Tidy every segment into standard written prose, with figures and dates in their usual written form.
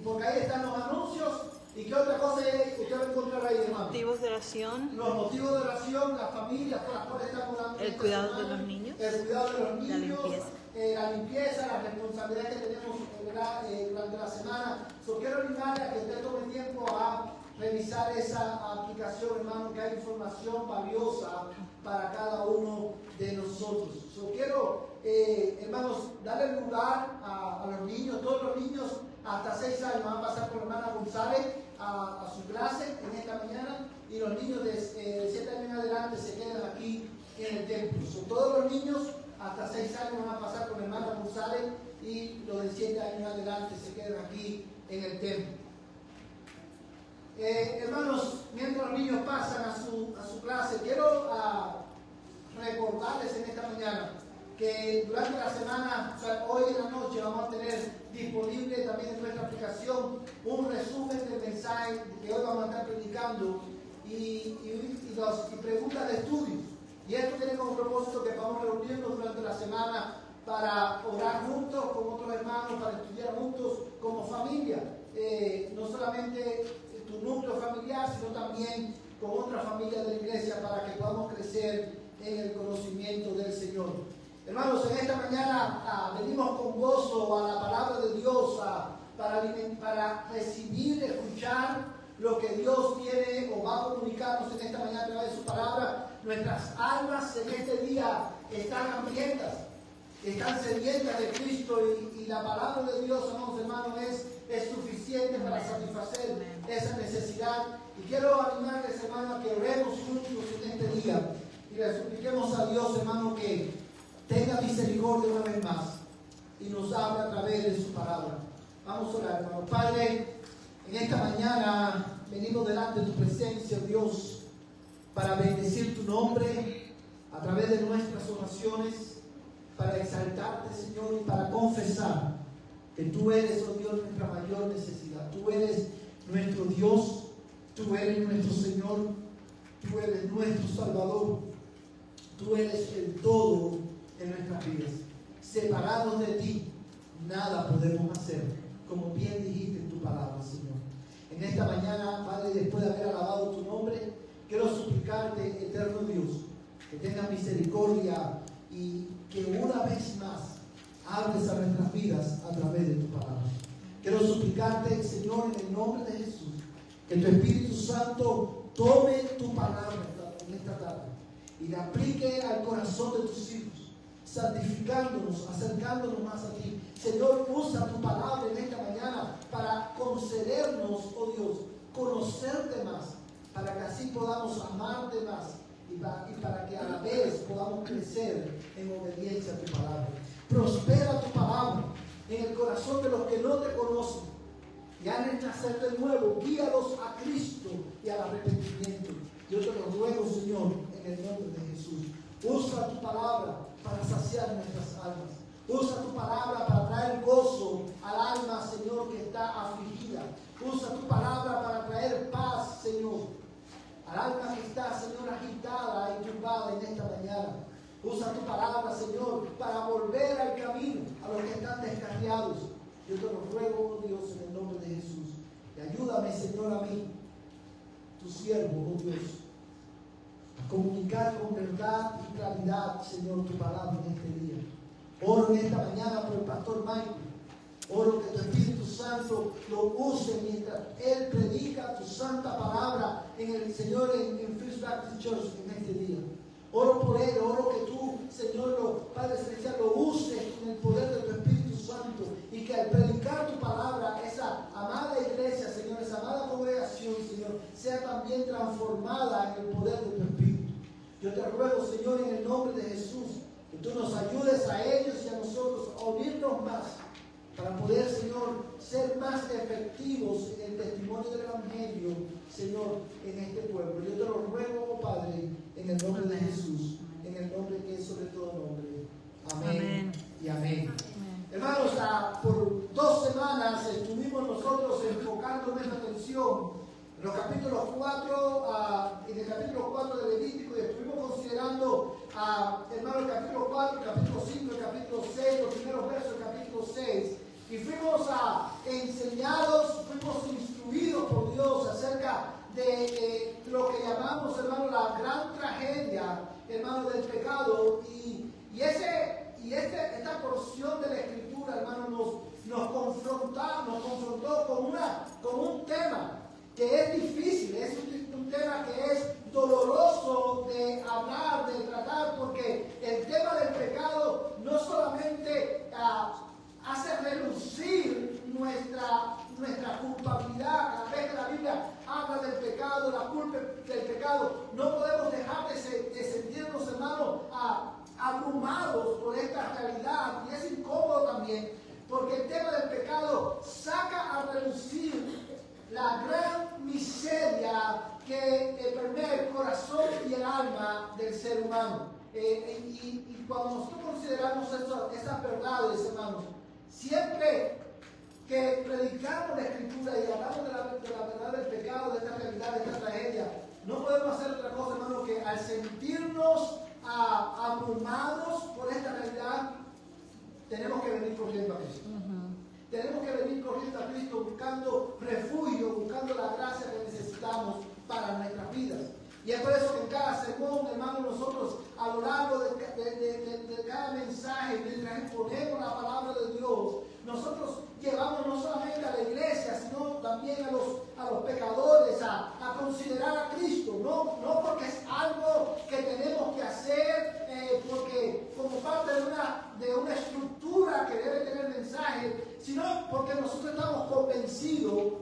porque ahí están los anuncios. ¿Y qué otra cosa usted va a encontrar ahí, hermano? Motivos de oración. Los motivos de oración, las familias por las cuales estamos orando. El cuidado de los niños. El cuidado de los niños. La limpieza. La responsabilidad que tenemos durante la semana. Quiero animarle a que usted tome tiempo a revisar esa aplicación, hermano, que hay información valiosa para cada uno de nosotros. Quiero, hermanos, darle lugar a los niños. Todos los niños hasta 6 años van a pasar por la hermana González a su clase en esta mañana, y los niños de 7 años en adelante se quedan aquí en el templo. Todos los niños hasta 6 años van a pasar por la hermana González, y los de 7 años en adelante se quedan aquí en el templo. Hermanos, mientras los niños pasan a su clase, quiero recordarles en esta mañana que durante la semana, o sea, hoy en la noche, vamos a tener disponible también en nuestra aplicación un resumen del mensaje que hoy vamos a estar predicando y preguntas de estudio. Y esto tiene como propósito que vamos a reunirnos durante la semana para orar juntos con otros hermanos, para estudiar juntos como familia. No solamente tu núcleo familiar, sino también con otra familia de la iglesia, para que podamos crecer en el conocimiento del Señor. Hermanos, en esta mañana venimos con gozo a la palabra de Dios para recibir, escuchar lo que Dios tiene o va a comunicarnos en esta mañana a través de su palabra. Nuestras almas en este día están hambrientas, están sedientas de Cristo, y la palabra de Dios, amados hermanos, es suficiente para satisfacer esa necesidad. Y quiero animarles, hermanos, a que oremos juntos en este día y le supliquemos a Dios, hermano, que tenga misericordia una vez más y nos hable a través de su palabra. Vamos a orar, hermano. Padre, en esta mañana venimos delante de tu presencia, Dios, para bendecir tu nombre a través de nuestras oraciones, para exaltarte, Señor, y para confesar que tú eres, oh Dios, nuestra mayor necesidad. Tú eres nuestro Dios, tú eres nuestro Señor, tú eres nuestro Salvador, tú eres el todo en nuestras vidas. Separados de ti, nada podemos hacer, como bien dijiste en tu palabra, Señor. En esta mañana, Padre, después de haber alabado tu nombre, quiero suplicarte, eterno Dios, que tengas misericordia y que una vez más hables a nuestras vidas a través de tu palabra. Quiero suplicarte, Señor, en el nombre de Jesús, que tu Espíritu Santo tome tu palabra en esta tarde y la aplique al corazón de tus hijos, santificándonos, acercándonos más a ti. Señor, usa tu palabra en esta mañana para concedernos, oh Dios, conocerte más, para que así podamos amarte más y para que a la vez podamos crecer en obediencia a tu palabra. Prospera tu palabra en el corazón de los que no te conocen y han de nacer de nuevo. Guíalos a Cristo y al arrepentimiento. Yo te lo ruego, Señor, en el nombre de Jesús. Usa tu palabra para saciar nuestras almas. Usa tu palabra para traer gozo al alma, Señor, que está afligida. Usa tu palabra para traer paz, Señor, al alma que está, Señor, agitada y turbada en esta mañana. Usa tu palabra, Señor, para volver al camino a los que están descarriados. Yo te lo ruego, oh Dios, en el nombre de Jesús. Y ayúdame, Señor, a mí, tu siervo, oh Dios, a comunicar con verdad y claridad, Señor, tu palabra en este día. Oro en esta mañana por el pastor Michael. Oro que tu Espíritu Santo lo use mientras Él predica tu santa palabra en el Señor en First Baptist Church en este día. Oro por Él, oro que tú, Señor, Padre Celestial, lo uses con el poder de tu Espíritu Santo, y que al predicar tu palabra, esa amada iglesia, Señor, esa amada congregación, Señor, sea también transformada en el poder de tu Espíritu. Yo te ruego, Señor, en el nombre de Jesús, que tú nos ayudes a ellos y a nosotros a unirnos más, para poder, Señor, ser más efectivos en el testimonio del Evangelio, Señor, en este pueblo. Yo te lo ruego, oh Padre, en el nombre de Jesús, en el nombre que es sobre todo nombre. Amén, y amén. Hermanos, por 2 semanas estuvimos nosotros enfocando nuestra atención en los capítulos 4, en el capítulo 4 de Levítico, y estuvimos considerando, hermanos, el capítulo 4, el capítulo 5, el capítulo 6, los primeros versos del capítulo 6. Y fuimos enseñados pecado esta porción de la Escritura, hermano, nos confrontó con un tema que es difícil, es un tema que es doloroso de hablar, de tratar, porque el tema del pecado no solamente hace relucir nuestra culpabilidad. Cada vez que la Biblia habla del pecado, la culpa del pecado, no podemos dejar de sentirnos, hermanos, abrumados por esta realidad, y es incómodo también, porque el tema del pecado saca a relucir la gran miseria que permea el corazón y el alma del ser humano. Y cuando nosotros consideramos esas verdades, hermanos, siempre que predicamos la Escritura y hablamos de la verdad del pecado, de esta realidad, de esta tragedia, no podemos hacer otra cosa, hermano, que al sentirnos abrumados por esta realidad, tenemos que venir corriendo a Cristo. Tenemos que venir corriendo a Cristo buscando refugio, buscando la gracia que necesitamos para nuestras vidas. Y es por eso que en cada sermón, hermano, nosotros a lo largo de cada mensaje, mientras exponemos la palabra de Dios, nosotros llevamos no solamente a la iglesia, sino también a los pecadores a considerar a Cristo. No porque es algo que tenemos que hacer, porque como parte de una estructura que debe tener mensaje, sino porque nosotros estamos convencidos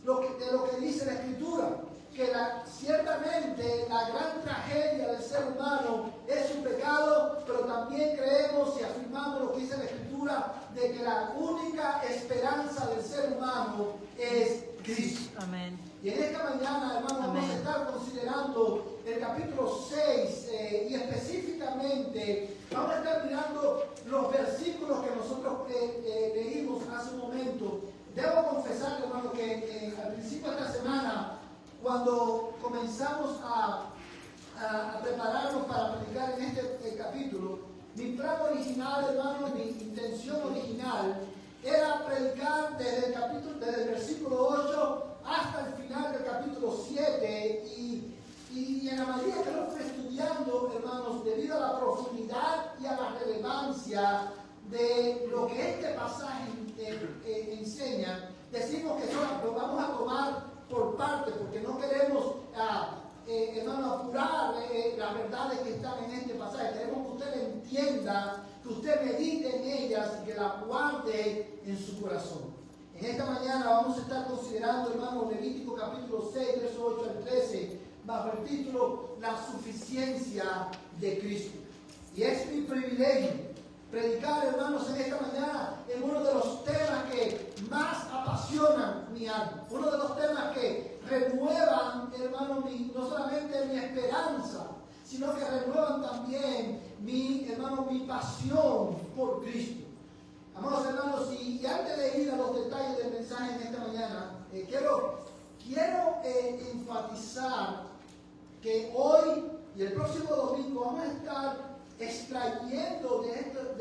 de lo que dice la Escritura. Que ciertamente la gran tragedia del ser humano es su pecado, pero también creemos y afirmamos lo que dice la Escritura, de que la única esperanza del ser humano es Cristo. Amén. Y en esta mañana, hermanos, vamos a estar considerando el capítulo 6 y específicamente vamos a estar mirando los versículos que nosotros leímos hace un momento. Debo confesar, hermano, que al principio de esta semana, cuando comenzamos a prepararnos para predicar en este capítulo, mi plan original, hermano, mi intención original era predicar desde el versículo 8 hasta el final del capítulo 7 y en la medida que lo fui estudiando, hermanos, debido a la profundidad y a la relevancia de lo que este pasaje enseña, decimos que lo vamos a tomar por parte, porque no queremos, hermano, apurar las verdades que están en este pasaje. Queremos que usted entienda, que usted medite en ellas y que las guarde en su corazón. En esta mañana vamos a estar considerando, hermano, Levítico capítulo 6, versos 8 al 13, bajo el título La suficiencia de Cristo. Y es mi privilegio predicar, hermanos, en esta mañana en uno de los temas que más apasionan mi alma, uno de los temas que renuevan, hermano, no solamente mi esperanza, sino que renuevan también mi pasión por Cristo. Amados hermanos, y antes de ir a los detalles del mensaje en esta mañana, quiero enfatizar que hoy y el próximo domingo vamos a estar extrayendo de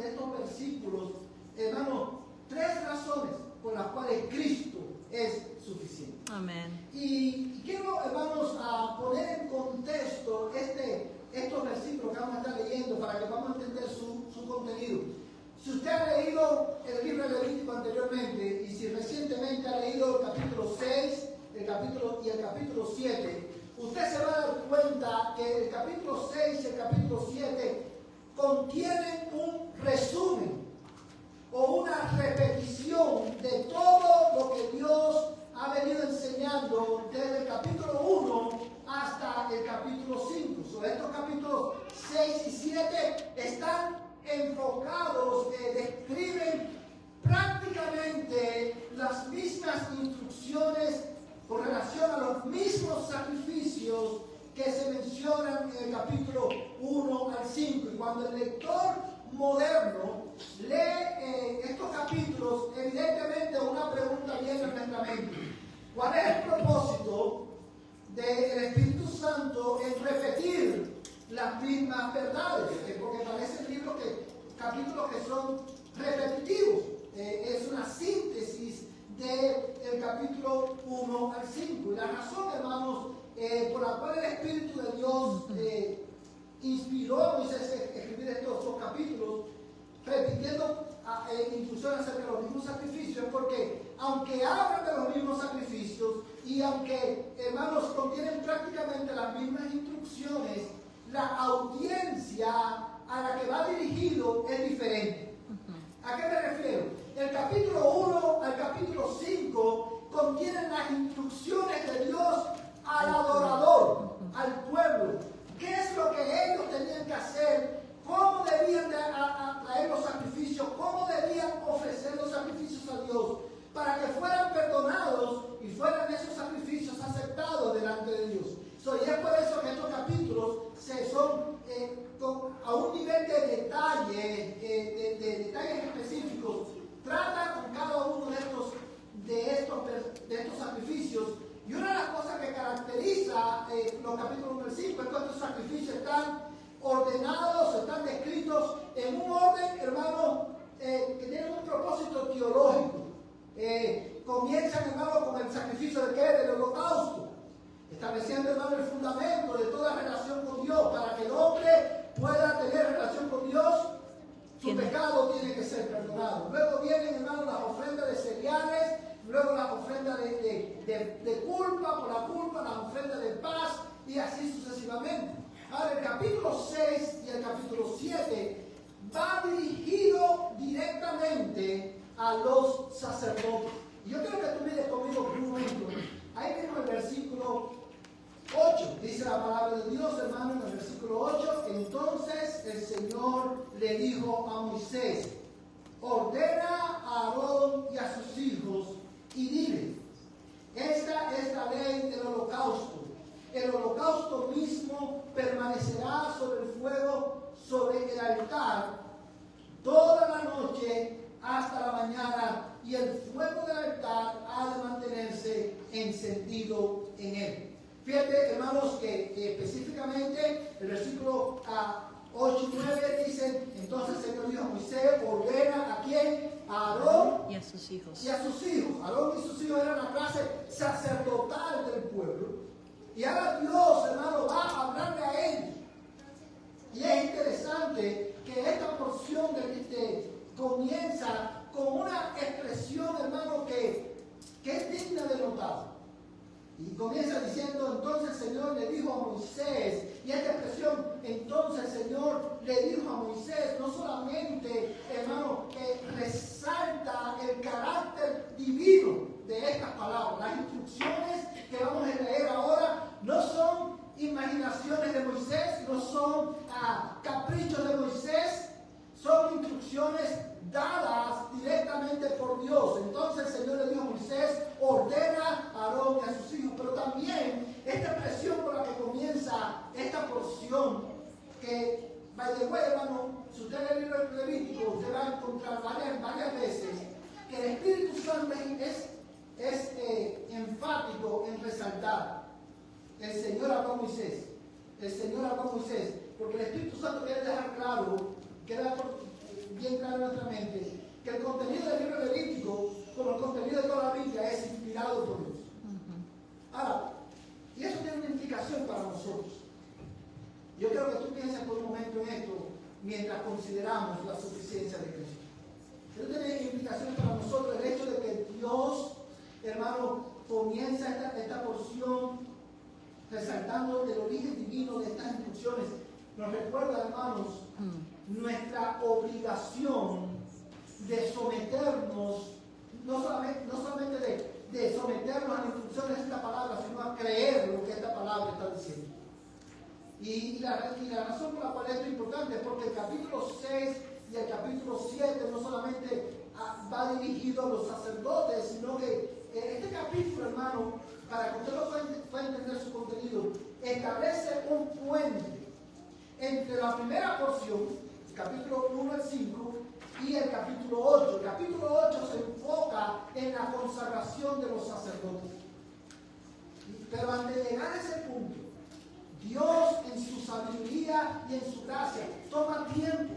estos versículos, hermanos, 3 razones por las cuales Cristo es suficiente. Amén. Y quiero, hermanos, poner en contexto estos versículos que vamos a estar leyendo para que podamos entender su contenido. Si usted ha leído el libro de Levítico anteriormente y si recientemente ha leído el capítulo 6 el capítulo 7, usted se va a dar cuenta que el capítulo 6 y el capítulo 7 contienen un resumen o una repetición de todo lo que Dios ha venido enseñando desde el capítulo 1 hasta el capítulo 5. Sobre estos capítulos 6 y 7 están enfocados, describen prácticamente las mismas instrucciones con relación a los mismos sacrificios que se mencionan en el capítulo 1 al 5. Y cuando el lector moderno lee estos capítulos, evidentemente una pregunta viene en nuestra mente. ¿Cuál es el propósito del Espíritu Santo en repetir las mismas verdades? Porque parecen capítulos que son repetitivos. Es una síntesis del capítulo 1 al 5. Y la razón, hermanos, por la cual el Espíritu de Dios inspiró a Moisés a escribir estos dos capítulos, repitiendo instrucciones acerca de los mismos sacrificios, porque aunque hablan de los mismos sacrificios y aunque, hermanos, contienen prácticamente las mismas instrucciones, la audiencia a la que va dirigido es diferente. ¿A qué me refiero? El capítulo 1 al capítulo 5 contienen las instrucciones de Dios al adorador, al pueblo. ¿Qué es lo que ellos tenían que hacer? ¿Cómo debían de traer los sacrificios? ¿Cómo debían ofrecer los sacrificios a Dios? Para que fueran perdonados y fueran esos sacrificios aceptados delante de Dios. Y es por eso que estos capítulos son a un nivel de detalle, de detalles específicos. Tratan con cada uno de estos sacrificios. Y una de las cosas que caracteriza los capítulos 1 al 5 es que estos sacrificios están ordenados, están descritos en un orden, hermano, que tienen un propósito teológico. Comienzan, hermano, con el sacrificio de ¿qué? Del holocausto, estableciendo, hermano, el fundamento de toda relación con Dios. Para que el hombre pueda tener relación con Dios, su pecado tiene que ser perdonado. Luego vienen, hermano, las ofrendas de cereales, luego las ofrendas de culpa por la culpa, las ofrendas de paz, y así sucesivamente. Ahora, el capítulo 6 y el capítulo 7 va dirigido directamente a los sacerdotes. Y yo quiero que tú mires conmigo por un momento. Ahí mismo el versículo 8, dice la palabra de Dios, hermano, en el versículo 8. Entonces el Señor le dijo a Moisés: ordena a Aarón y a sus hijos y dile: esta es la ley del holocausto. El holocausto mismo permanecerá sobre el fuego, sobre el altar, toda la noche hasta la mañana, y el fuego del altar ha de mantenerse encendido en él. Fíjate, hermanos, que específicamente el versículo 8 y 9 dicen: entonces el Señor dijo a Moisés: ordena ¿a quién? A Aarón y a sus hijos. Y a sus hijos. Aarón y sus hijos eran la clase sacerdotal del pueblo. Y ahora Dios, hermano, va a hablarle a ellos. Y es interesante que esta porción comienza con una expresión, hermano, que es digna de notar. Y comienza diciendo: entonces el Señor le dijo a Moisés. Y esta expresión, entonces el Señor le dijo a Moisés, no solamente, hermano, resalta el carácter divino de estas palabras. Las instrucciones que vamos a leer ahora no son imaginaciones de Moisés, no son caprichos de Moisés, son instrucciones dadas directamente por Dios. Entonces el Señor le dijo a Moisés: ordena a Aarón y a sus hijos. Pero también esta expresión por la que comienza esta porción, que, by the way, hermano, si usted lee el libro de Levítico, usted va a encontrar varias veces que el Espíritu Santo es enfático en resaltar: el Señor habló a Moisés, el Señor habló a Moisés, porque el Espíritu Santo quiere dejar claro, bien claro en nuestra mente, que el contenido del libro Levítico, como el contenido de toda la Biblia, es inspirado por Dios. Ahora, y eso tiene una implicación para nosotros. Yo quiero que tú pienses por un momento en esto mientras consideramos la suficiencia de Cristo. Eso tiene implicaciones para nosotros, el hecho de que Dios, hermano, comienza esta porción resaltando el origen divino de estas instrucciones. Nos recuerda, hermanos, nuestra obligación de someternos, no solamente de someternos a las instrucciones de esta palabra, sino a creer lo que esta palabra está diciendo. Y la razón por la cual esto es importante es porque el capítulo 6 y el capítulo 7 no solamente va dirigido a los sacerdotes, sino que este capítulo, hermano, para que usted lo pueda entender su contenido, establece un puente entre la primera porción, el capítulo 1 al 5, y el capítulo 8. El capítulo 8 se enfoca en la consagración de los sacerdotes. Pero antes de llegar a ese punto, Dios en su sabiduría y en su gracia toma tiempo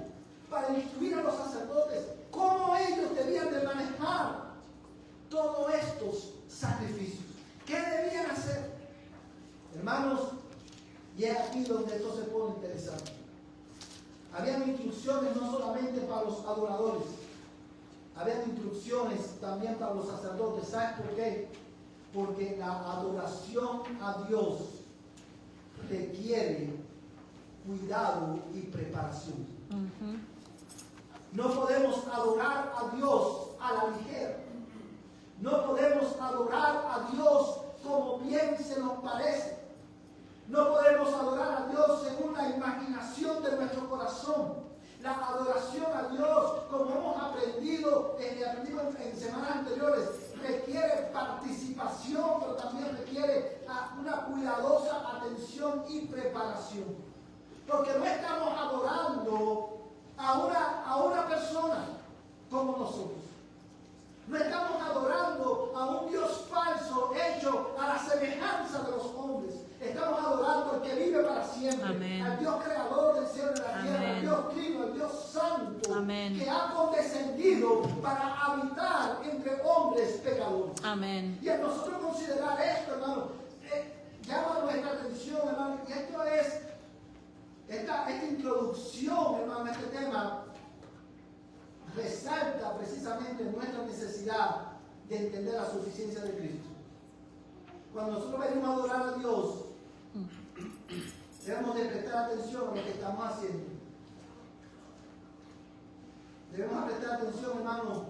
para instruir a los sacerdotes cómo ellos debían de manejar todos estos sacrificios. ¿Qué debían hacer? Hermanos, Y es aquí donde esto se pone interesante. Habían instrucciones no solamente para los adoradores, habían instrucciones también para los sacerdotes. ¿Sabes por qué? Porque la adoración a Dios requiere cuidado y preparación. No podemos adorar a Dios a la ligera. No podemos adorar a Dios como bien se nos parece. No podemos adorar a Dios según la imaginación de nuestro corazón. La adoración a Dios, como hemos aprendido en semanas anteriores, requiere participación, pero también requiere una cuidadosa atención y preparación. Porque no estamos adorando a una persona como nosotros. No estamos adorando a un Dios falso hecho a la semejanza de los hombres. Estamos adorando al que vive para siempre. Amén. Al Dios creador del cielo y de la tierra, Amén. al Dios trino, al Dios santo, Amén. que ha condescendido para habitar entre hombres pecadores. Amén. Y a nosotros considerar esto, hermano, llama nuestra atención, hermano. Y esto es, esta introducción, hermano, a este tema resalta precisamente nuestra necesidad de entender la suficiencia de Cristo. Cuando nosotros venimos a adorar a Dios, debemos de prestar atención a lo que estamos haciendo. Debemos prestar atención, hermano,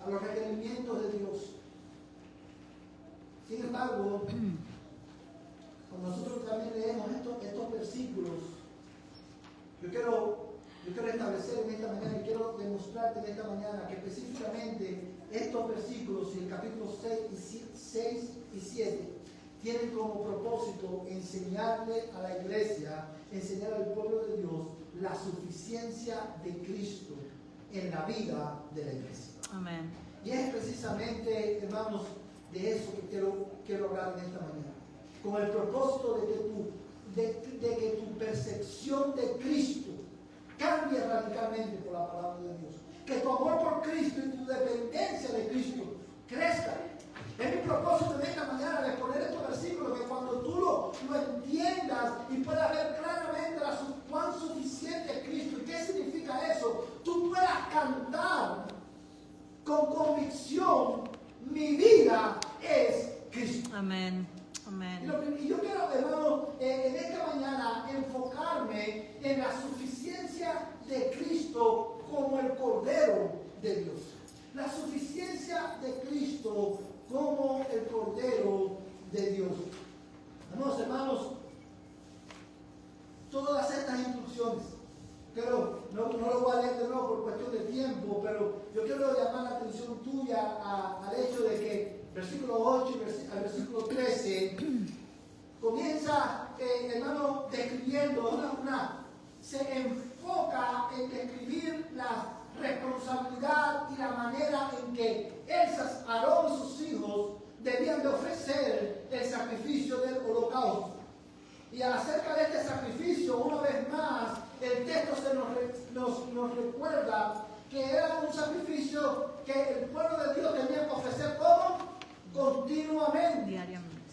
a los requerimientos de Dios. Sin embargo, cuando nosotros también leemos estos versículos, yo quiero establecer en esta mañana y quiero demostrarte en esta mañana que específicamente estos versículos, y el capítulo 6 y 7, tienen como propósito enseñarle a la iglesia, enseñar al pueblo de Dios la suficiencia de Cristo en la vida de la iglesia. Amén. Y es precisamente, hermanos, de eso que quiero hablar en esta mañana. Con el propósito de que tu percepción de Cristo cambie radicalmente por la palabra de Dios. Que tu amor por Cristo y tu dependencia de Cristo crezca. Es mi propósito en esta mañana de poner estos versículos, que cuando tú lo entiendas y puedas ver claramente cuán suficiente es Cristo y qué significa eso, tú puedas cantar con convicción: mi vida es Cristo. Amén. Amén. Y yo quiero, hermano, en esta mañana enfocarme en la suficiencia de Cristo como el Cordero de Dios. La suficiencia de Cristo como el Cordero de Dios. Hermanos, todas estas instrucciones, pero no lo voy a leer de nuevo por cuestión de tiempo, pero yo quiero llamar la atención tuya al hecho de que versículo 8 al versículo 13 comienza, hermano, describiendo se enfoca en describir la responsabilidad y la manera en que Aarón y sus hijos debían de ofrecer el sacrificio del holocausto. Y acerca de este sacrificio, una vez más, el texto nos recuerda que era un sacrificio que el pueblo de Dios tenía que ofrecer continuamente. Diariamente.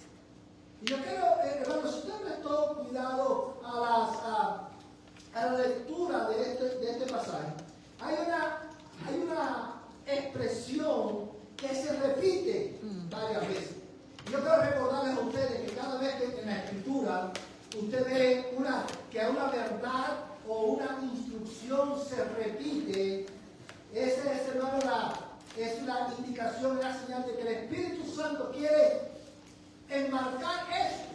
Y yo quiero, hermanos, si usted prestó cuidado a la lectura de este pasaje, hay una expresión que se repite varias veces. Yo quiero recordarles a ustedes que cada vez que en la escritura usted ve que una verdad o una instrucción se repite, esa es, hermano, es la indicación, la señal de que el Espíritu Santo quiere enmarcar esto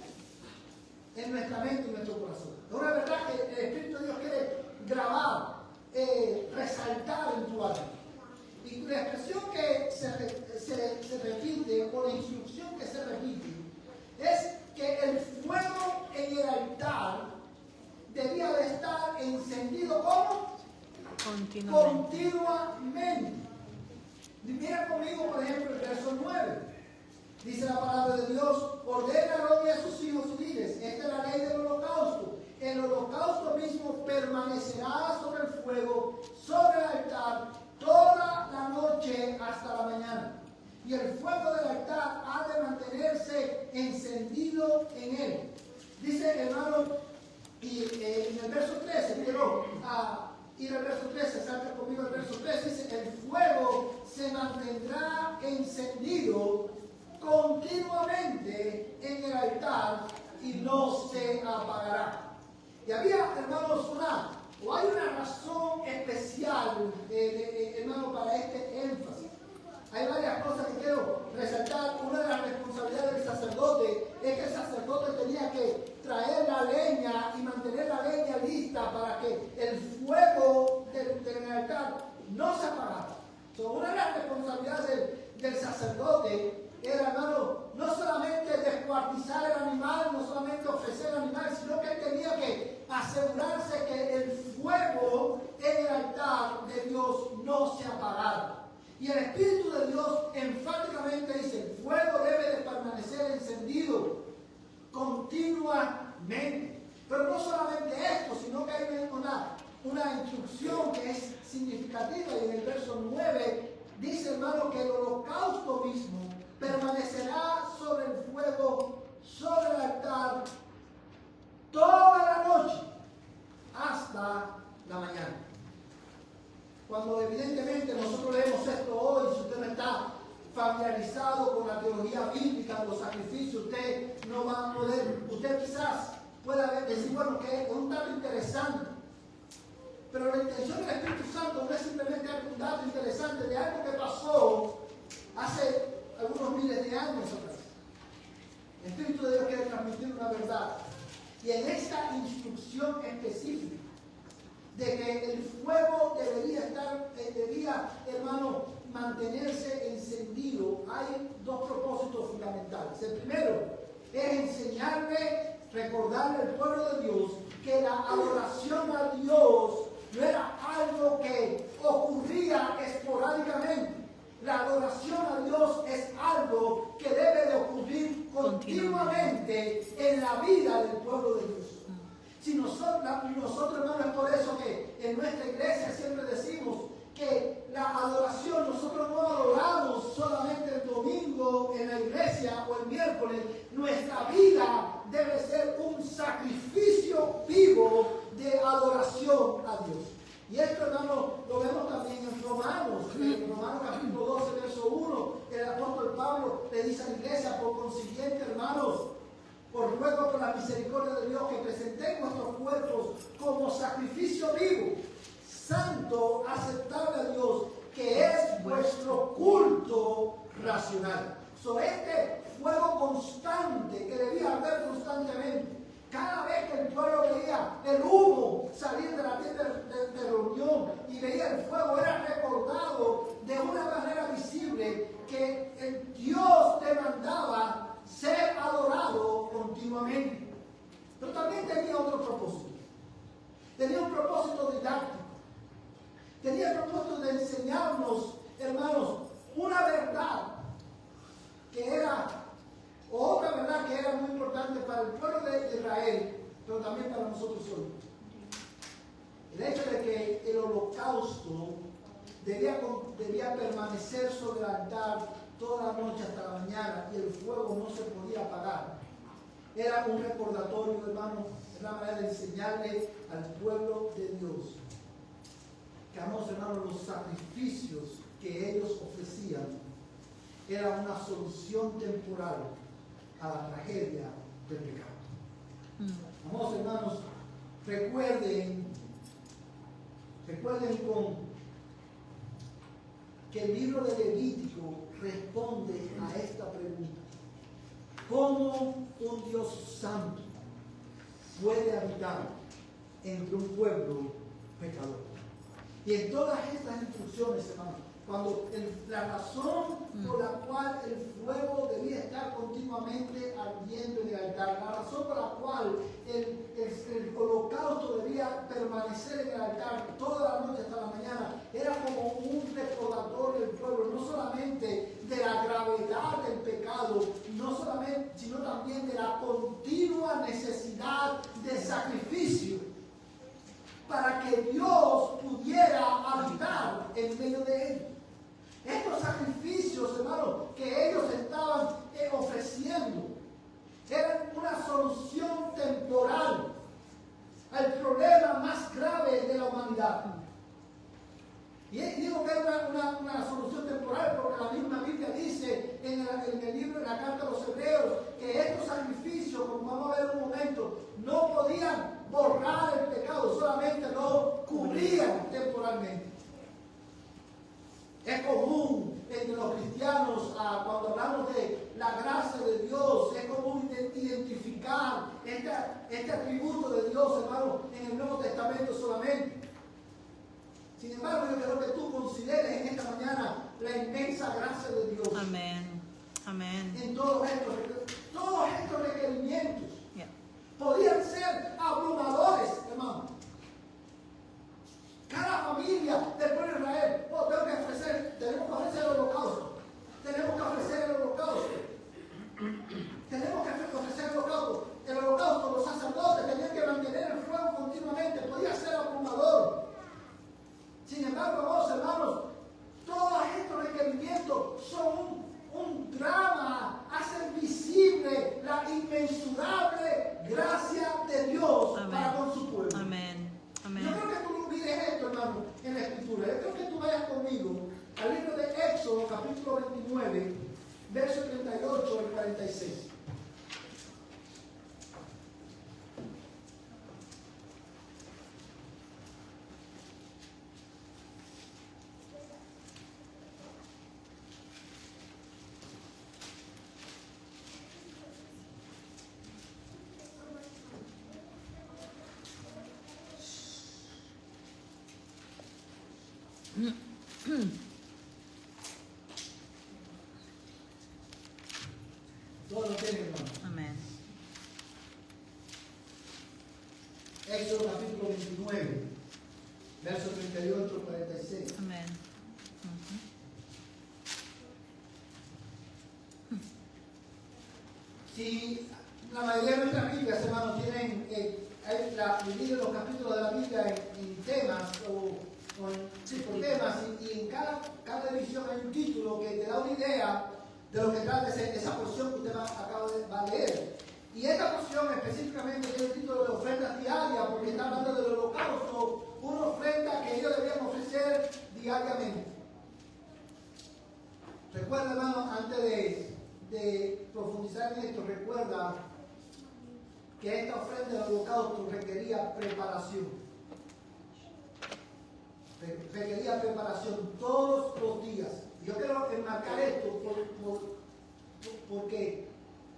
en nuestra mente y en nuestro corazón. Es una verdad que el Espíritu de Dios quiere grabar, resaltar en tu alma. Y la expresión que se repite, o la instrucción que se repite, es que el fuego en el altar debía de estar encendido ¿cómo? Continuamente. Mira conmigo, por ejemplo, el verso 9. Dice la palabra de Dios: ordena a Aarón y a sus hijos y diles, esta es la ley del holocausto. El holocausto mismo permanecerá sobre el fuego, sobre el altar, toda la noche hasta la mañana. Y el fuego del altar ha de mantenerse encendido en él. Dice, hermano, en el verso 13, quiero ir al verso 13, salta conmigo al verso 13, dice, el fuego se mantendrá encendido continuamente en el altar y no se apagará. Y había, hermanos, hay una razón especial, hermano, para este énfasis. Hay varias cosas que quiero resaltar. Una de las responsabilidades del sacerdote es que el sacerdote tenía que traer la leña y mantener la leña lista para que el fuego del altar no se apagara. Una de las responsabilidades del sacerdote era, hermano, no solamente descuartizar el animal, no solamente ofrecer el animal, sino que él tenía que asegurarse que el fuego en el altar de Dios no se apagara. Y el Espíritu de Dios enfáticamente dice, el fuego debe de permanecer encendido continuamente. Pero no solamente esto, sino que hay una instrucción que es significativa, y en el verso 9 dice, hermano, que el holocausto mismo permanecerá sobre el fuego, sobre el altar, toda la noche, hasta la mañana. Cuando evidentemente nosotros leemos esto hoy, si usted no está familiarizado con la teología bíblica de los sacrificios, usted no va a poder, usted quizás pueda decir, bueno, que es un dato interesante. Pero la intención del Espíritu Santo no es simplemente un dato interesante de algo que pasó hace algunos miles de años atrás. El Espíritu de Dios quiere transmitir una verdad. Y en esta instrucción específica de que el fuego debía, hermano, mantenerse encendido, hay dos propósitos fundamentales. El primero es enseñarle, recordarle al pueblo de Dios que la adoración a Dios no era algo que ocurría esporádicamente. La adoración a Dios es algo que debe de ocurrir continuamente en la vida del pueblo de Dios. Si nosotros, hermanos, es por eso que en nuestra iglesia siempre decimos que la adoración, nosotros no adoramos solamente el domingo en la iglesia o el miércoles. Nuestra vida debe ser un sacrificio vivo de adoración a Dios. Y esto, hermano, lo vemos también en Romanos capítulo 12, verso 1, el apóstol Pablo le dice a la iglesia, por consiguiente, hermanos, por ruego por la misericordia de Dios, que presentéis vuestros cuerpos como sacrificio vivo, santo, aceptable a Dios, que es vuestro culto racional. Este fuego constante que debía haber constantemente. Cada vez que el pueblo veía el humo salir de la tienda de reunión y veía el fuego, era recordado de una manera visible que el Dios demandaba ser adorado continuamente. Pero también tenía otro propósito. Tenía un propósito didáctico. Tenía el propósito de enseñarnos, hermanos, una verdad que era, o otra verdad que era muy importante para el pueblo de Israel, pero también para nosotros hoy. El hecho de que el holocausto debía permanecer sobre el altar toda la noche hasta la mañana y el fuego no se podía apagar. Era un recordatorio, hermano, es la manera de enseñarle al pueblo de Dios que, hermanos, los sacrificios que ellos ofrecían era una solución temporal a la tragedia del pecado. Amados hermanos, recuerden que el libro de Levítico responde a esta pregunta: ¿cómo un Dios santo puede habitar entre un pueblo pecador? Y en todas estas instrucciones, hermanos, la razón por la cual el fuego debía estar continuamente ardiendo en el altar, la razón por la cual el holocausto debía permanecer en el altar toda la noche hasta la mañana, era como un recordatorio del pueblo, no solamente de la gravedad del pecado, sino también de la continua necesidad de sacrificio para que Dios pudiera habitar en medio de ellos. Estos sacrificios, hermanos, que ellos estaban ofreciendo, eran una solución temporal al problema naturalmente. Es común entre los cristianos, cuando hablamos de la gracia de Dios, es común identificar este atributo de Dios, hermano, en el Nuevo Testamento solamente. Sin embargo, yo quiero que tú consideres en esta mañana la inmensa gracia de Dios. Amén. Amén. En todos estos requerimientos. Yeah. Podían ser abrumadores, hermano. Cada familia del pueblo de Israel, tenemos que ofrecer el holocausto. Tenemos que ofrecer el holocausto. Tenemos que ofrecer el holocausto. El holocausto, los sacerdotes tenían que mantener el fuego continuamente. Podía ser abrumador. Sin embargo, vos, hermanos, todos estos requerimientos son un drama, hacen visible la inmensurable gracia de Dios. Amén. Para con su pueblo. Amén. Amén. Yo creo que tú no olvides esto, hermano, en la Escritura. Yo creo que tú vayas conmigo al libro de Éxodo, capítulo 29, verso 38 al 46. Todo lo tiene, hermano. Amén. Éxodo capítulo 29, verso 38 al 46. Amén. Si la mayoría de nuestras Biblias, hermanos, tienen dividido los capítulos de la Biblia en temas por temas, y en cada división hay un título que te da una idea de lo que trata esa porción que usted acaba de leer. Y esta porción específicamente tiene el título de ofrendas diarias, porque está hablando del holocausto, una ofrenda que ellos debían ofrecer diariamente. Recuerda, hermano, antes de profundizar en esto, recuerda que esta ofrenda del holocausto requería preparación. Requería preparación todos los días. Yo quiero enmarcar esto porque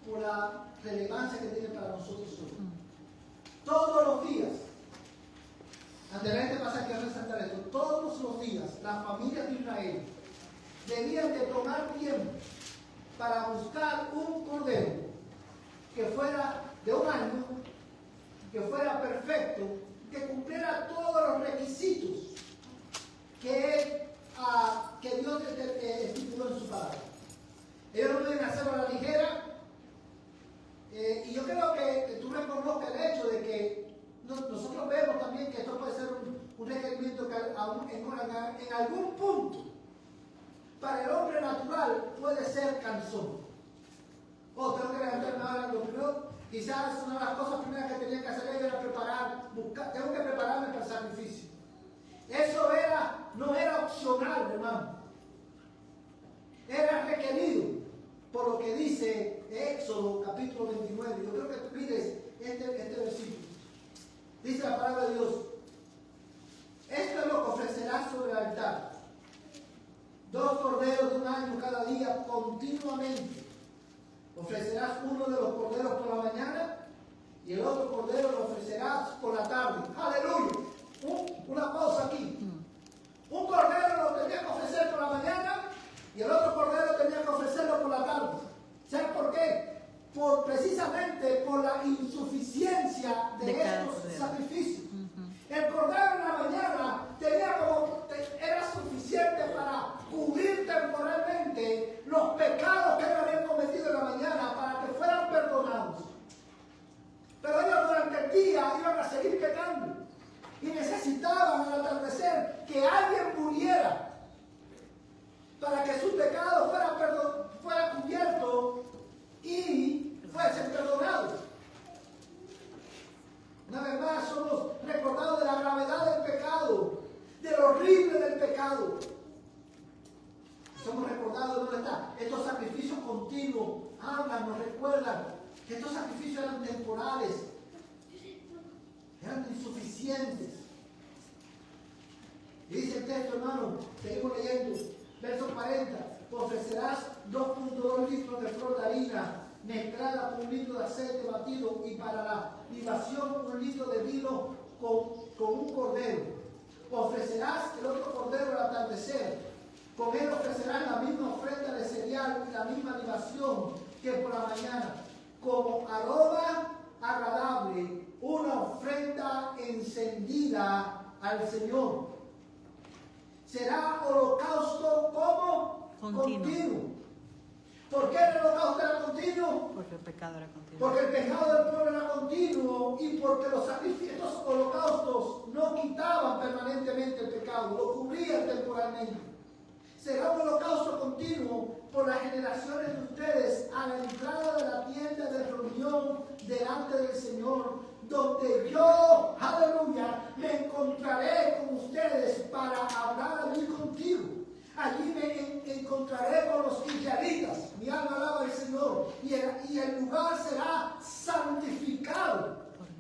por la relevancia que tiene para nosotros hoy. Todos los días, ante este pasaje quiero resaltar esto, todos los días las familias de Israel debían de tomar tiempo para buscar un cordero que fuera de un año, que fuera perfecto, que cumpliera todos los requisitos que Dios estipuló en su palabra. Ellos no deben hacerlo a la ligera. Y yo creo que tú reconozcas el hecho de que nosotros vemos también que esto puede ser un requerimiento que en algún punto para el hombre natural puede ser cansón. Tengo que levantarme ahora lo primero. Quizás una de las cosas primeras que tenía que hacer era tengo que prepararme para el sacrificio. Eso no era opcional, hermano. Era requerido por lo que dice Éxodo capítulo 29. Yo creo que tú mires este versículo. Dice la palabra de Dios: esto es lo que ofrecerás sobre el altar: 2 corderos de un año cada día continuamente. Ofrecerás uno de los corderos por la mañana y el otro cordero lo ofrecerás por la tarde. ¡Aleluya! Una pausa aquí. Un cordero lo tenía que ofrecer por la mañana y el otro cordero tenía que ofrecerlo por la tarde. ¿Sabes por qué? Precisamente por la insuficiencia de estos sacrificios. El cordero en la mañana era suficiente para cubrir temporalmente los pecados que ellos habían cometido en la mañana, para que fueran perdonados. Pero ellos durante el día iban a seguir pecando y necesitaban al atardecer que alguien muriera para que su pecado fuera cubierto y fuesen perdonados. Una vez más somos recordados de la gravedad del pecado, de lo horrible del pecado. Somos recordados de dónde está. Estos sacrificios continuos nos recuerdan que estos sacrificios eran temporales, eran insuficientes. Y dice el texto, hermano, seguimos leyendo, verso 40, ofrecerás 2.2 litros de flor de harina mezclada con 1 litro de aceite batido y para la libación 1 litro de vino con un cordero. Ofrecerás el otro cordero al atardecer. Con él ofrecerás la misma ofrenda de cereal y la misma libación que por la mañana. Como aroma agradable, una ofrenda encendida al Señor. Será holocausto como continuo. ¿Por qué el holocausto era continuo? Porque el pecado era continuo. Porque el pecado del pueblo era continuo y porque los sacrificios, estos holocaustos no quitaban permanentemente el pecado, lo cubrían temporalmente. Será un holocausto continuo por las generaciones de ustedes a la entrada de la tienda de reunión delante del Señor, donde yo, aleluya, me encontraré con ustedes para hablar allí contigo. Allí me encontraré con los israelitas. Mi alma alaba al Señor. Y el lugar será santificado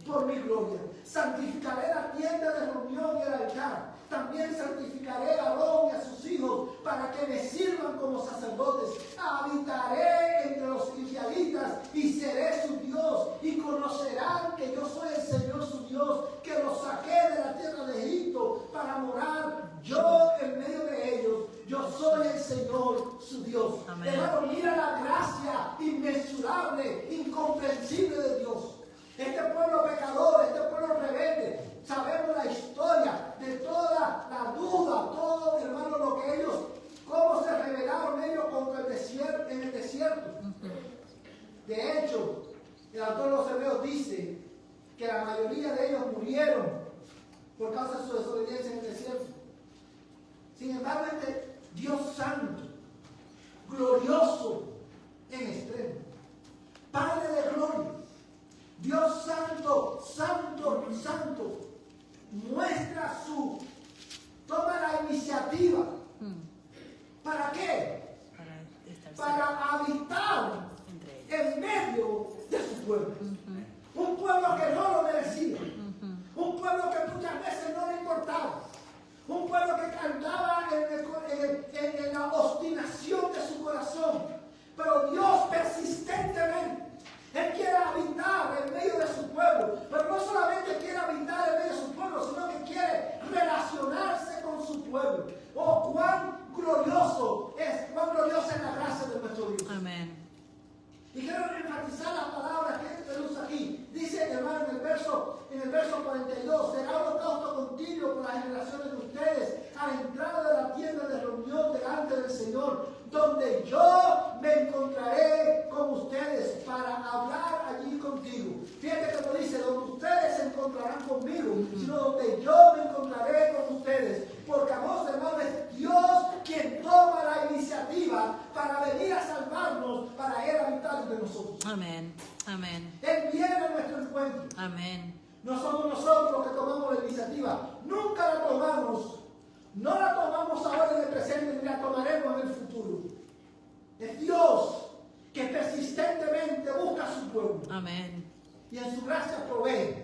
por mi gloria. Santificaré la tienda de reunión y el altar. También santificaré a Aarón y a sus hijos para que me sirvan como sacerdotes. Habitaré entre los israelitas y seré su Dios. Y conocerán que yo soy el Señor su Dios, que los saqué de la tierra de Egipto para morar yo en medio de ellos. Yo soy el Señor su Dios. Hermano, mira la gracia inmensurable, incomprensible de Dios. Este pueblo pecador, este pueblo rebelde, sabemos la historia de toda la duda, todo, hermano, lo que ellos, cómo se rebelaron ellos contra el desierto, en el desierto. De hecho, el autor de los Hebreos dice que la mayoría de ellos murieron por causa de su desobediencia en el desierto. Sin embargo, este Dios santo, glorioso en extremo, Padre de gloria, Dios santo, santo, santo, toma la iniciativa. ¿Para qué? Para habitar en medio de su pueblo. Un pueblo que no lo merecía. Un pueblo que muchas veces no le importaba. Un pueblo que cantaba en la obstinación de su corazón. Pero Dios persistentemente, Él quiere habitar en medio de su pueblo. Pero no solamente quiere habitar en medio de su pueblo, sino que quiere relacionarse con su pueblo. Oh, cuán gloriosa es la gracia de nuestro Dios. Amén. Y quiero enfatizar las palabras que él usa aquí. Dice, hermano, en el verso 42, será holocausto continuo por las generaciones de ustedes a la entrada de la tienda de reunión delante del Señor, donde yo me encontraré con ustedes para hablar allí contigo. Fíjate que lo dice, donde ustedes se encontrarán conmigo, sino donde yo me encontraré con ustedes. Porque vos, hermano, es Dios quien toma la iniciativa para venir a salvarnos, para Él habitar entre nosotros. Amén. Amén. Él viene a nuestro encuentro. Amén. No somos nosotros los que tomamos la iniciativa. Nunca la tomamos. No la tomamos ahora en el presente ni la tomaremos en el futuro. Es Dios que persistentemente busca a su pueblo. Amén. Y en su gracia provee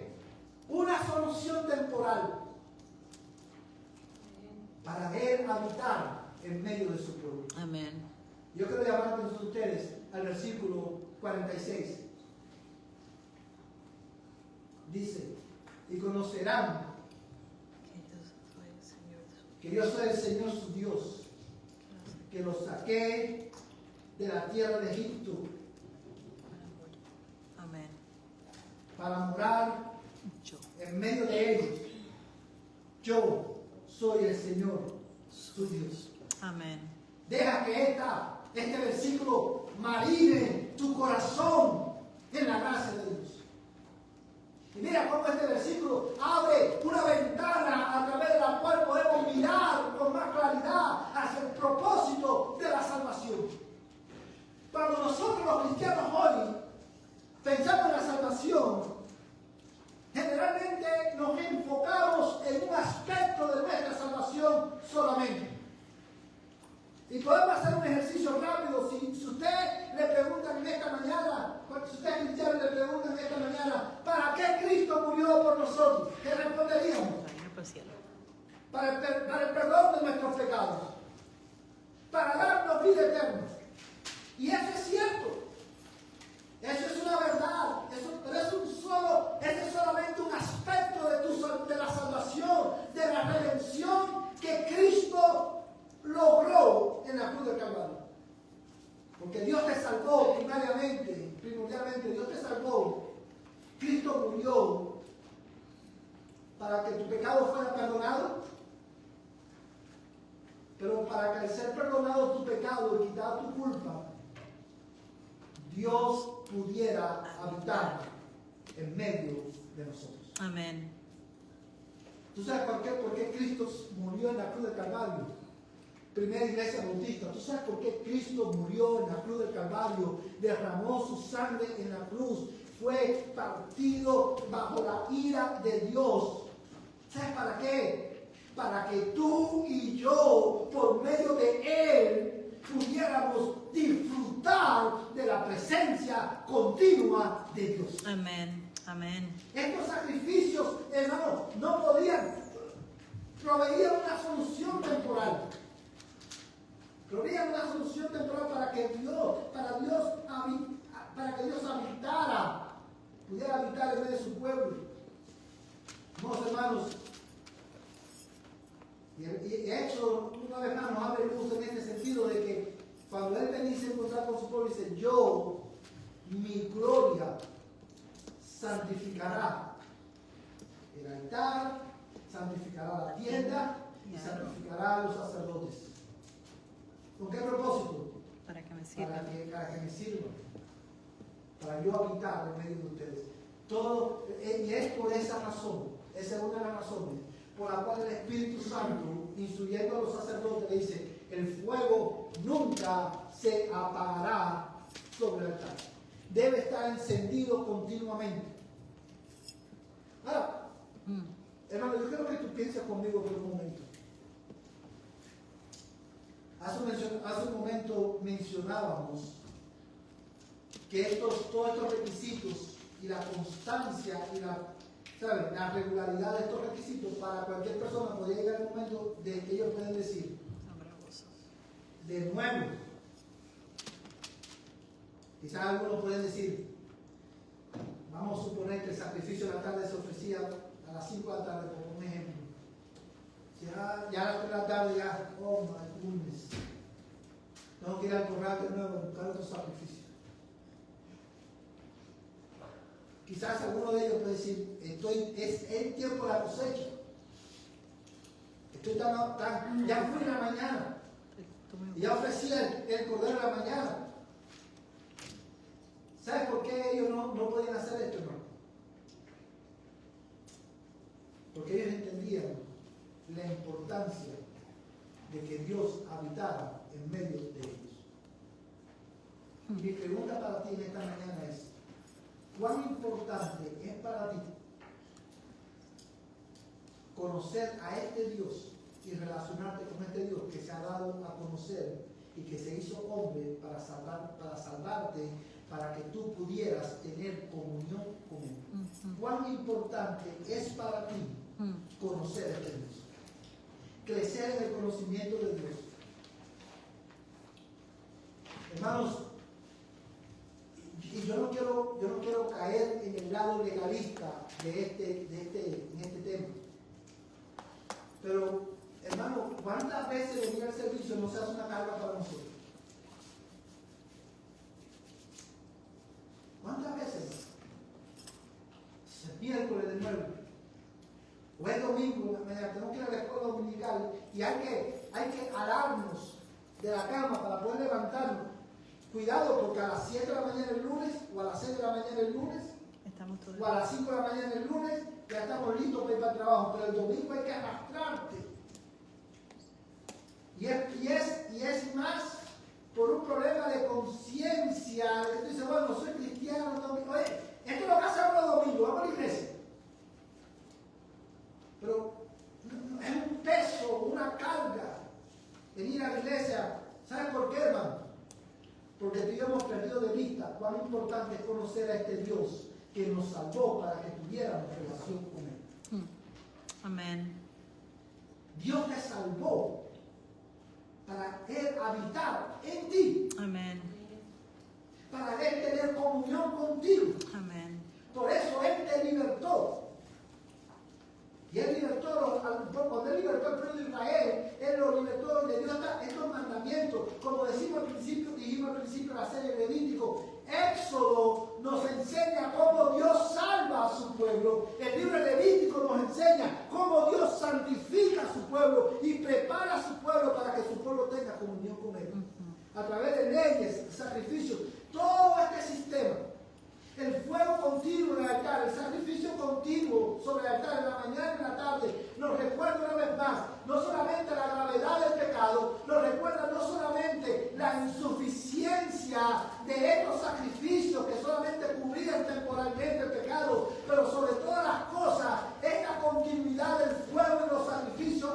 una solución temporal para Él habitar en medio de su pueblo. Amén. Yo quiero llamar la atención de ustedes al versículo 46. Dice, y conocerán que yo soy el Señor su Dios, que los saqué de la tierra de Egipto. Amén. Para morar en medio de ellos. Yo soy el Señor su Dios. Amén. Deja que este versículo marine tu corazón en la gracia de Dios. Y mira cómo este versículo abre una ventana a través de la cual podemos mirar con más claridad hacia el propósito de la salvación. Cuando nosotros los cristianos hoy pensamos en la salvación, generalmente nos enfocamos en un aspecto de nuestra salvación solamente. Y podemos hacer un ejercicio rápido. Si usted le pregunta en esta mañana, si usted es cristiano y le pregunta en esta mañana, ¿para qué Cristo murió por nosotros? ¿Qué responderíamos? para el perdón de nuestros pecados, para darnos vida eterna. Y eso es cierto. Eso es una verdad. Pero ese es solamente un aspecto de la salvación, de la redención que Cristo logró en la cruz del Calvario. Porque Dios te salvó primordialmente Dios te salvó. Cristo murió para que tu pecado fuera perdonado. Pero para que al ser perdonado tu pecado y quitar tu culpa, Dios pudiera habitar en medio de nosotros. Amén. ¿Tú sabes por qué Cristo murió en la cruz del Calvario? Primera Iglesia Bautista. ¿Tú sabes por qué Cristo murió en la cruz del Calvario? Derramó su sangre en la cruz. Fue partido bajo la ira de Dios. ¿Sabes para qué? Para que tú y yo, por medio de Él, pudiéramos disfrutar de la presencia continua de Dios. Amén. Amén. Estos sacrificios, hermanos, no podían, proveían una solución temporal. Proveían una solución temporal para que Dios habitara, pudiera habitar en medio de su pueblo. Hermanos, y hecho, una vez más nos abre luz en este sentido de que cuando Él venía a encontrar con su pueblo, dice: yo, mi gloria, santificará el altar, santificará la tienda y santificará a los sacerdotes. ¿Con qué propósito? Para que me sirva. Para que me sirva. Para yo habitar en medio de ustedes. Y es por esa razón, esa es una de las razones por la cual el Espíritu Santo, instruyendo a los sacerdotes, le dice: el fuego nunca se apagará sobre el altar. Debe estar encendido continuamente. Ahora, hermano, yo quiero que tú pienses conmigo por un momento. Hace un momento mencionábamos que todos estos requisitos y la constancia y la regularidad de estos requisitos para cualquier persona podría llegar el momento de que ellos pueden decir: de nuevo. Quizás algunos pueden decir, vamos a suponer que el sacrificio de la tarde se ofrecía a las 5 de la tarde, por un ejemplo. Ya a las 3 de la tarde ya, oh my goodness, tengo que ir al corral de nuevo a buscar otro sacrificio. Quizás alguno de ellos puede decir, es el tiempo de la cosecha. Ya fui en la mañana. Y ya ofrecí el cordero de la mañana. ¿Sabes por qué ellos no podían hacer esto, hermano? Porque ellos entendían la importancia de que Dios habitara en medio de ellos. Mi pregunta para ti en esta mañana es: ¿cuán importante es para ti conocer a este Dios y relacionarte con este Dios que se ha dado a conocer y que se hizo hombre para salvarte, para que tú pudieras tener comunión con Él? ¿Cuán importante es para ti conocer a este Dios? Crecer en el conocimiento de Dios. Hermanos, y yo no quiero caer en el lado legalista en este tema. Pero, hermano, ¿cuántas veces venir al servicio no se hace una carga para nosotros? ¿Cuántas veces? Es miércoles de nuevo. O es domingo, tenemos que ir a la escuela dominical y hay que alarnos de la cama para poder levantarnos. Cuidado, porque a las 7 de la mañana el lunes, o a las 6 de la mañana el lunes, o a las 5 de la mañana el lunes, ya estamos listos para ir para el trabajo. Pero el domingo hay que arrastrarte. Y es más por un problema de conciencia. Que tú dices, bueno, soy cristiano, oye, esto es lo que hacemos los domingos, vamos a la iglesia. Pero es un peso, una carga venir a la iglesia. ¿Sabes por qué, hermano? Porque tú y yo hemos perdido de vista cuán importante es conocer a este Dios que nos salvó para que tuviéramos relación con Él. Amén. Dios te salvó para Él habitar en ti, Amén. para Él tener comunión contigo. Amén. Por eso Él te libertó. Y Él libertó, cuando Él libertó al pueblo de Israel, Él lo libertó y le dio estos mandamientos. Como dijimos al principio de la serie Levítico, Éxodo nos enseña cómo Dios salva a su pueblo. El libro de Levítico nos enseña cómo Dios santifica a su pueblo y prepara a su pueblo para que su pueblo tenga comunión con Él. A través de leyes, sacrificios, todo este sistema. El fuego continuo en el altar, el sacrificio continuo sobre el altar en la mañana y en la tarde, nos recuerda una vez más, no solamente la gravedad del pecado, nos recuerda no solamente la insuficiencia de estos sacrificios que solamente cubrían temporalmente el pecado, pero sobre todas las cosas, esta continuidad del fuego en los sacrificios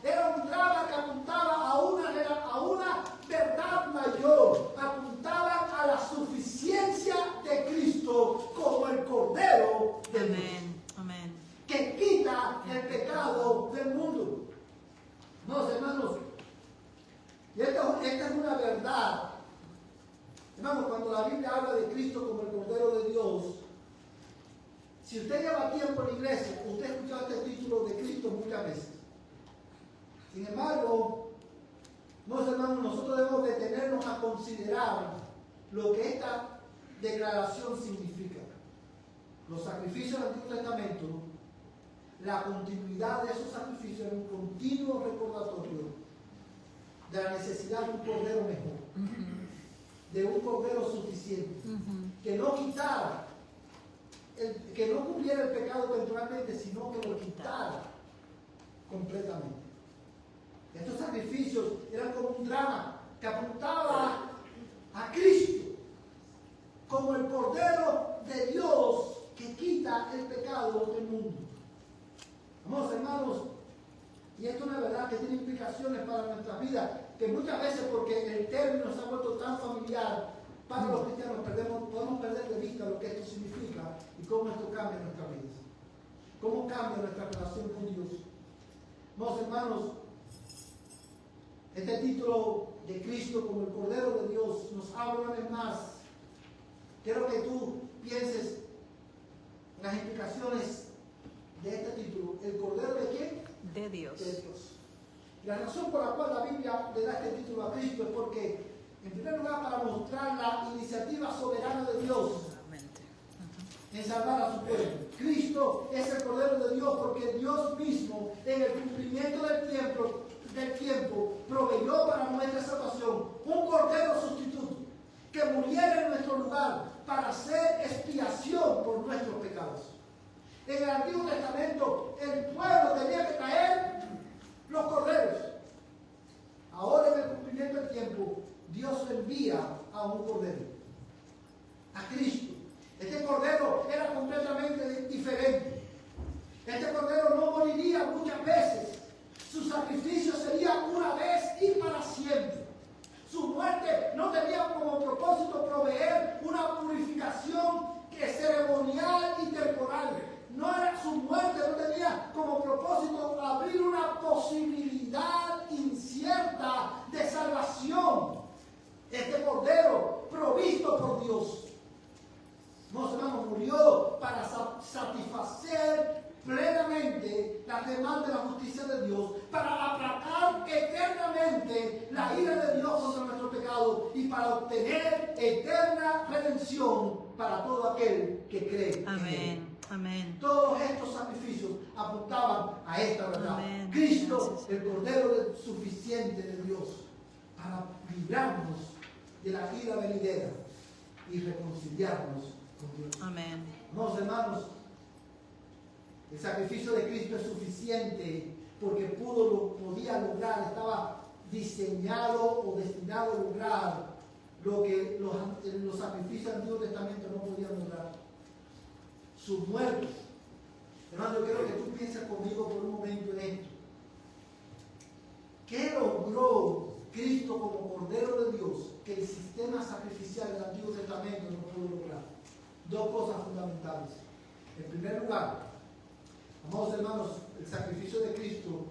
era un drama que apuntaba a una verdad mayor, apuntaba a la suficiencia de Cristo como el Cordero de Dios. Amén. Amén. Que quita el pecado del mundo. No, hermanos, y esta es una verdad. Hermanos, cuando la Biblia habla de Cristo como el Cordero de Dios, si usted lleva tiempo en la iglesia, usted ha escuchado este título de Cristo muchas veces. Sin embargo, hermanos, nosotros debemos detenernos a considerar lo que esta declaración significa. Los sacrificios del Antiguo Testamento, la continuidad de esos sacrificios era un continuo recordatorio de la necesidad de un cordero mejor, de un cordero suficiente, que no quitara, que no cubriera el pecado temporalmente, sino que lo quitara completamente. Estos sacrificios eran como un drama que apuntaba a Cristo como el Cordero de Dios que quita el pecado del mundo. Vamos, hermanos, y esto es una verdad que tiene implicaciones para nuestra vida, que muchas veces, porque el término se ha vuelto tan familiar para los cristianos, podemos perder de vista lo que esto significa y cómo esto cambia nuestras vidas, cómo cambia nuestra relación con Dios. Vamos, hermanos, este título de Cristo como el Cordero de Dios nos habla una vez más. Quiero que tú pienses en las implicaciones de este título. ¿El Cordero de quién? De Dios. De Dios. La razón por la cual la Biblia le da este título a Cristo es porque, en primer lugar, para mostrar la iniciativa soberana de Dios en salvar a su pueblo. Cristo es el Cordero de Dios porque Dios mismo, en el cumplimiento del tiempo, proveyó para nuestra salvación un Cordero sustituto que muriera en nuestro lugar para hacer expiación por nuestros pecados. En el Antiguo Testamento el pueblo tenía que traer los corderos. Ahora, en el cumplimiento del tiempo, Dios envía a un cordero, a Cristo. Este cordero era completamente diferente. Este cordero no moriría muchas veces. Su sacrificio sería una vez y para siempre. Su muerte no tenía como propósito proveer una purificación ceremonial y temporal. Su muerte no tenía como propósito abrir una posibilidad incierta de salvación. Este cordero provisto por Dios, hermanos, murió para satisfacer plenamente las demandas de la justicia de Dios, para aplacar eternamente la ira de Dios contra nuestro pecado y para obtener eterna redención para todo aquel que cree. Amén. Amén. Todos estos sacrificios apuntaban a esta verdad. Amén. Cristo, Gracias. el Cordero suficiente de Dios, para librarnos de la ira venidera y reconciliarnos con Dios. Amén. Amados hermanos, el sacrificio de Cristo es suficiente porque podía lograr, estaba diseñado o destinado a lograr lo que los sacrificios del Antiguo Testamento no podían lograr. Su muerte. Hermano, yo quiero que tú pienses conmigo por un momento en esto. ¿Qué logró Cristo como Cordero de Dios que el sistema sacrificial del Antiguo Testamento no pudo lograr? Dos cosas fundamentales. En primer lugar, amados hermanos, el sacrificio de Cristo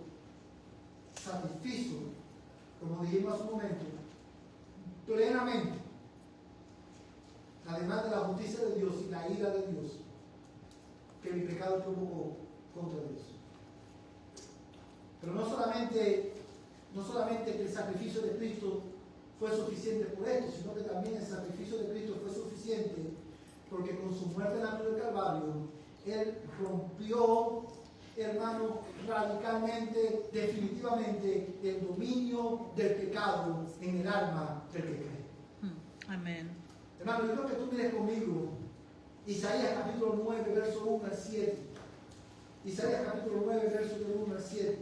satisfizo, como dijimos hace un momento, plenamente, además de la justicia de Dios y la ira de Dios, que mi pecado provocó contra Dios. Pero no solamente que el sacrificio de Cristo fue suficiente por esto, sino que también el sacrificio de Cristo fue suficiente porque con su muerte en la cruz del Calvario, Él rompió, hermano, radicalmente, definitivamente, el dominio del pecado en el alma del que cree. Amén. Hermano, yo creo que tú mires conmigo Isaías capítulo 9, verso 1 al 7. Isaías capítulo 9, verso 1 al 7.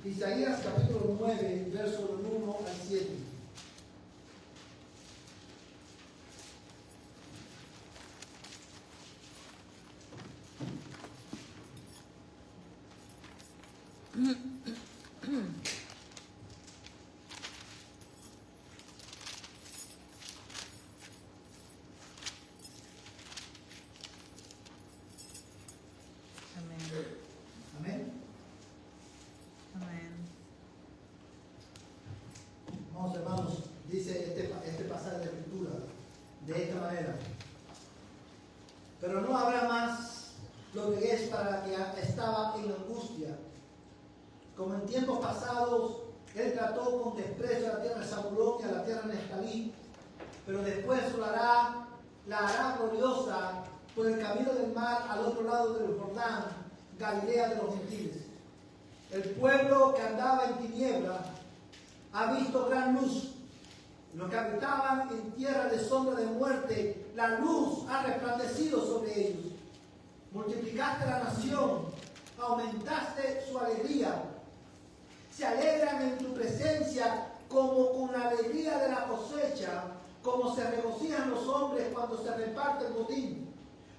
Isaías capítulo 9, verso 1 al 7. Amén. Amén. Vamos, hermanos, dice este pasaje de escritura de esta manera. Pero no habrá más lo que es para la que estaba en angustia. Como en tiempos pasados, él trató con desprecio a la tierra de Zabulón y a la tierra de Neftalí, pero después la hará gloriosa por el camino del mar al otro lado del Jordán, Galilea de los gentiles. El pueblo que andaba en tinieblas ha visto gran luz. Los que habitaban en tierra de sombra de muerte, la luz ha resplandecido sobre ellos. Multiplicaste la nación, aumentaste su alegría. Se alegran en tu presencia como con la alegría de la cosecha, como se regocijan los hombres cuando se reparte el botín.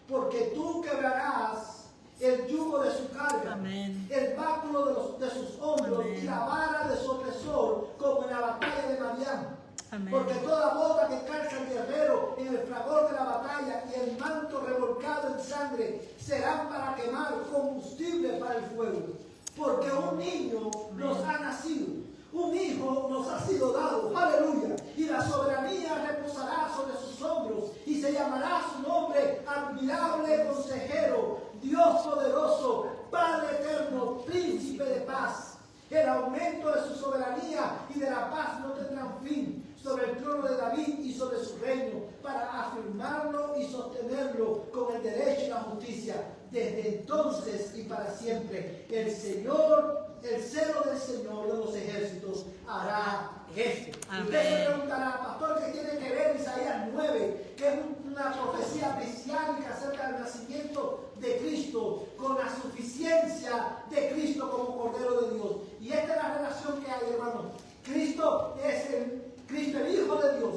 Porque tú quebrarás el yugo de su carga, Amén. el báculo de sus hombros, Amén. y la vara de su opresor, como en la batalla de Madián. Amén. Porque toda bota que calza el guerrero en el fragor de la batalla y el manto revolcado en sangre serán para quemar combustible para el fuego. Porque un niño nos ha nacido, un hijo nos ha sido dado, aleluya, y la soberanía reposará sobre sus hombros, y se llamará su nombre admirable consejero, Dios poderoso, Padre eterno, príncipe de paz. El aumento de su soberanía y de la paz no tendrán fin sobre el trono de David y sobre su reino, para afirmarlo y sostenerlo con el derecho y la justicia, desde entonces y para siempre. El Señor, el celo del Señor de los ejércitos hará esto. Amén. Usted se preguntará, pastor, ¿qué tiene que ver Isaías 9, que es una profecía mesiánica acerca del nacimiento de Cristo, con la suficiencia de Cristo como Cordero de Dios? Y esta es la relación que hay, hermano. Cristo es el Hijo de Dios.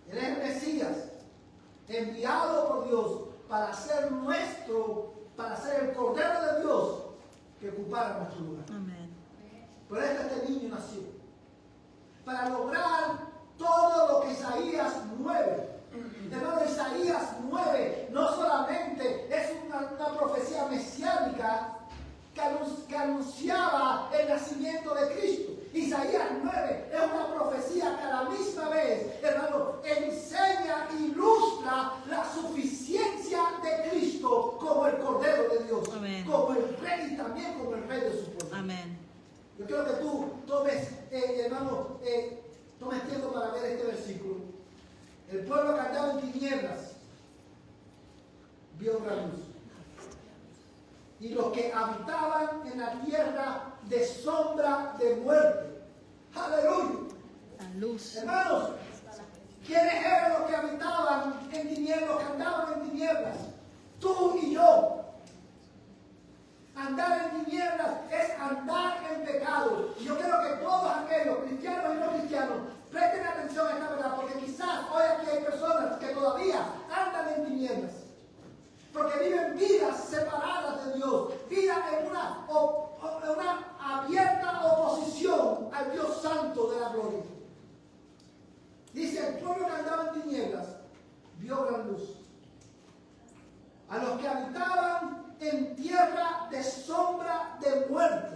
Él es el Mesías, enviado por Dios para ser el Cordero de Dios que ocupara nuestro lugar. Amén. Por eso este niño nació, para lograr todo lo que Isaías 9. Hermano, Isaías 9 no solamente es una profecía mesiánica que anunciaba el nacimiento de Cristo. Isaías 9 es una profecía que a la misma vez, hermano, enseña, ilustra la suficiencia de Cristo como el Cordero de Dios. Amén. Como el Rey y también como el Rey de su pueblo. Amén. Yo quiero que tú tomes, hermano, tomes tiempo para ver este versículo. El pueblo que andaba en tinieblas vio gran luz. Y los que habitaban en la tierra de sombra de muerte. ¡Aleluya! La luz. Hermanos, ¿quiénes eran los que habitaban en tinieblas, los que andaban en tinieblas? Tú y yo. Andar en tinieblas es andar en pecado. Y yo quiero que todos aquellos, cristianos y no cristianos, presten atención a esta verdad, porque quizás hoy aquí hay personas que todavía andan en tinieblas. Porque viven vidas separadas de Dios, vidas en una abierta oposición al Dios Santo de la gloria. Dice, el pueblo que andaba en tinieblas vio gran luz. a los que habitaban en tierra de sombra de muerte.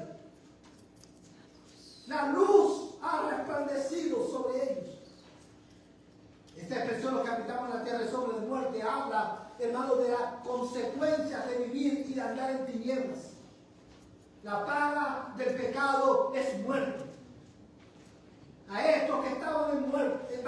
La luz ha resplandecido sobre ellos. Esta expresión, los que habitaban en la tierra de sombra de muerte, habla, hermano, de las consecuencias de vivir y de andar en tinieblas. La paga del pecado es muerte. A estos que estaban en muerte,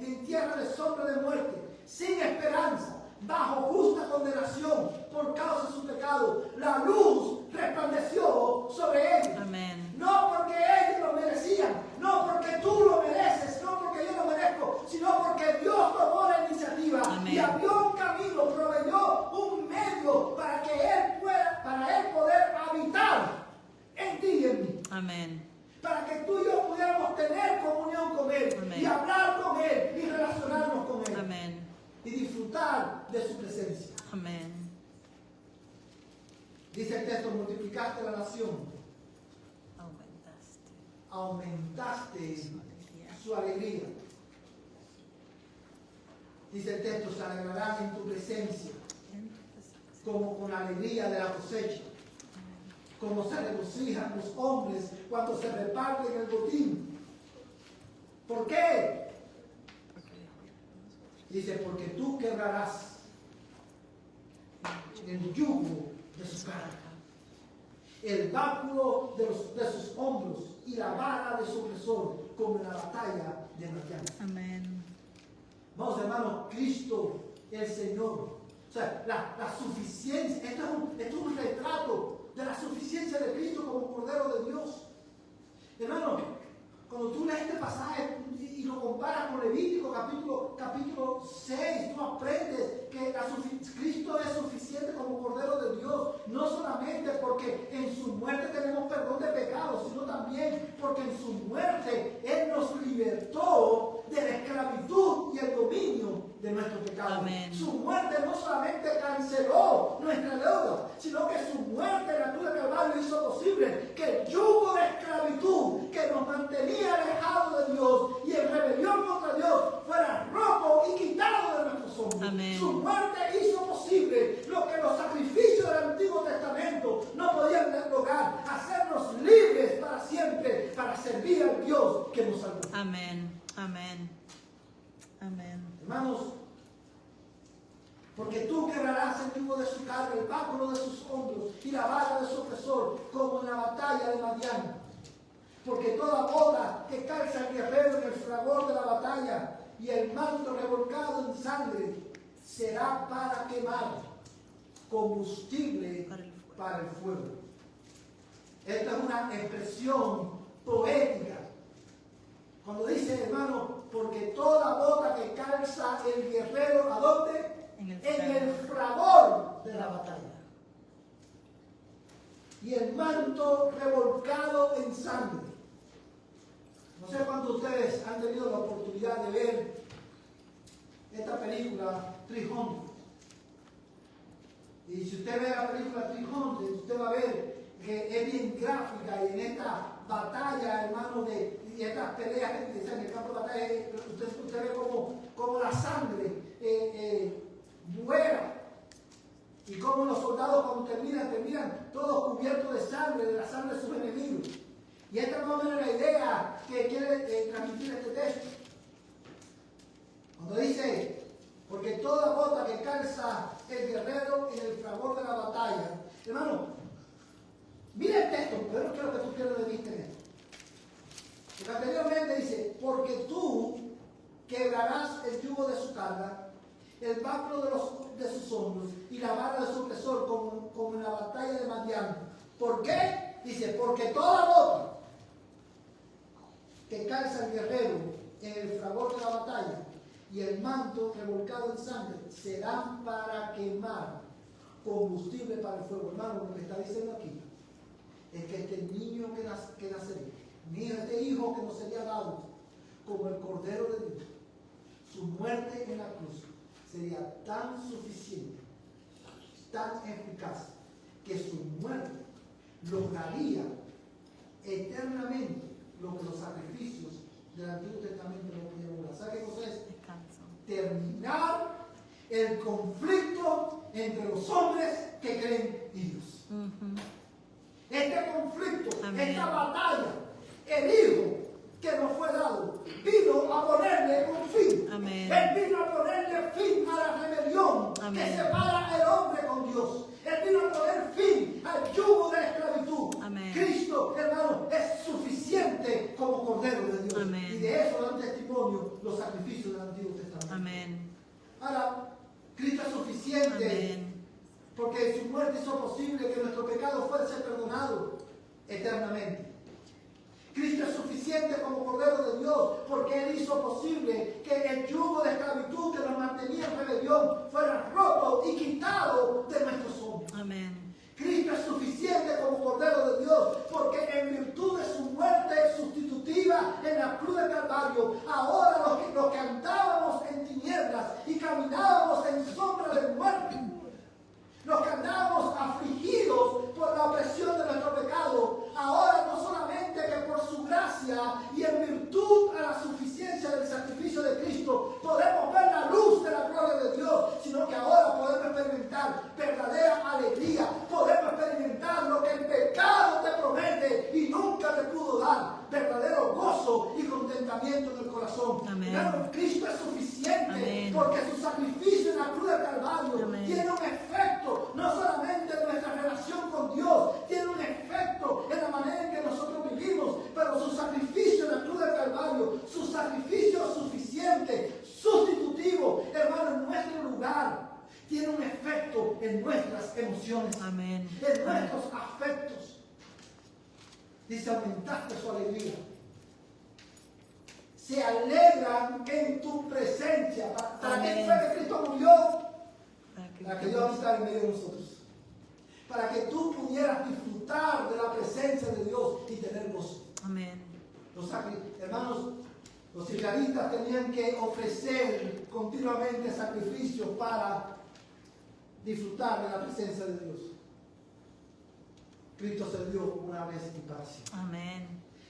en tierra de sombra de muerte, sin esperanza, bajo justa condenación por causa de su pecado, la luz resplandeció sobre ellos. Amén. No porque ellos lo merecían, no porque tú lo mereces, no porque yo lo merezco, sino porque Dios tomó la iniciativa. Amén. Y abrió un camino, proveyó un medio para él poder habitar en ti y en mí. Amén. Para que tú y yo pudiéramos tener comunión con Él. Amén. Y hablar con Él y relacionarnos con Él. Amén. Y disfrutar de su presencia. Amén. Dice el texto, multiplicaste la nación, aumentaste su alegría. Dice el texto, se alegrarán en tu presencia, como con la alegría de la cosecha, como se regocijan los hombres cuando se reparten el botín. ¿Por qué? Dice, porque tú quebrarás el yugo de su carga, el báculo de sus hombros y la vara de su opresor, como en la batalla de Madián. Amén. Vamos, hermanos, Cristo el Señor. O sea, la suficiencia, esto es un retrato de la suficiencia de Cristo como Cordero de Dios. Hermano, cuando tú lees este pasaje y lo comparas con Levítico capítulo 6, tú aprendes que Cristo es suficiente como Cordero de Dios, no solamente porque en su muerte tenemos perdón de pecados, sino también porque en su muerte Él nos libertó de la esclavitud y el dominio de nuestro pecado. Amén. Su muerte no solamente canceló nuestra deuda, sino que su muerte en la cruz de Calvario hizo posible que el yugo de esclavitud que nos mantenía alejados de Dios y en rebelión contra Dios fuera roto y quitado de nuestros hombros. Amén. Su muerte hizo posible lo que los sacrificios del Antiguo Testamento no podían lograr, hacernos libres para siempre, para servir al Dios que nos salvó. Amén. Amén. Amén. Hermanos, porque tú quebrarás el yugo de su carga, el báculo de sus hombros y la vara de su opresor, como en la batalla de Madián. Porque toda bota que calza el guerrero en el fragor de la batalla y el manto revolcado en sangre será para quemar, combustible para el fuego. Esta es una expresión poética. Cuando dice, hermano, porque toda bota que calza el guerrero, ¿a dónde? En el fragor de la batalla. Y el manto revolcado en sangre. No sé cuántos de ustedes han tenido la oportunidad de ver esta película 300. Y si usted ve la película 300, usted va a ver que es bien gráfica y en esta batalla, hermano, y estas peleas en el campo de batalla, usted ve como la sangre vuela. Y como los soldados cuando terminan todos cubiertos de sangre, de la sangre de sus enemigos. Y esta es más o menos la idea que quiere transmitir este texto. Cuando dice, porque toda bota que calza el guerrero en el fragor de la batalla. Hermano, mira el texto, pero no quiero que tú pierdas de vista en esto. Porque anteriormente dice, porque tú quebrarás el yugo de su carga, el báculo de sus hombros y la vara de su opresor, como en la batalla de Madián. ¿Por qué? Dice, porque toda bota que calza el guerrero en el fragor de la batalla y el manto revolcado en sangre serán para quemar, combustible para el fuego. Hermano, lo que está diciendo aquí es que este niño que nacería, este hijo que nos sería dado como el Cordero de Dios, su muerte en la cruz sería tan suficiente, tan eficaz, que su muerte lograría eternamente lo que los sacrificios del Antiguo Testamento no pudieron lograr. ¿Sabe qué cosa es? Descanso. Terminar el conflicto entre los hombres que creen en Dios. Este conflicto, Amén. esta batalla, el Hijo que nos fue dado, vino a ponerle un fin. Amén. Él vino a ponerle fin a la rebelión Amén. que separa al hombre con Dios. Él vino a poner fin al yugo de la esclavitud. Amén. Cristo, hermano, es suficiente como Cordero de Dios. Amén. Y de eso dan testimonio los sacrificios del Antiguo Testamento. Amén. Ahora, Cristo es suficiente. Amén. Porque su muerte hizo posible que nuestro pecado fuese perdonado eternamente. Cristo es suficiente como Cordero de Dios porque Él hizo posible que el yugo de esclavitud que nos mantenía en rebelión fuera roto y quitado de nuestros hombros. Amén. Cristo es suficiente como Cordero de Dios porque en virtud de su muerte sustitutiva en la cruz del Calvario, ahora los que andábamos en tinieblas y caminábamos en sombra de muerte, los que andábamos afligidos por la opresión de nuestro pecado, ahora no solamente que por su gracia y en virtud a la suficiencia del sacrificio de Cristo podemos ver la luz de la gloria de Dios, sino que ahora podemos experimentar verdadera alegría, podemos experimentar lo que el pecado te promete y nunca te pudo dar, verdadero gozo y contentamiento en el corazón. Amén. Hermano, Cristo es suficiente. Amén. Porque su sacrificio en la cruz del Calvario Amén. tiene un efecto no solamente en nuestra relación con Dios, tiene un efecto en la manera en que nosotros vivimos, pero su sacrificio en la cruz del Calvario, su sacrificio suficiente, sustitutivo, hermano, en nuestro lugar, tiene un efecto en nuestras emociones, Amén. en nuestros afectos. Dice, aumentaste su alegría. Se alegran en tu presencia. ¿Para qué fue que Cristo murió? Para que Dios habitara en medio de nosotros. Para que tú pudieras disfrutar de la presencia de Dios y tener gozo. Amén. Hermanos, los israelitas tenían que ofrecer continuamente sacrificios para disfrutar de la presencia de Dios. Cristo se dio una vez y para siempre. Amén.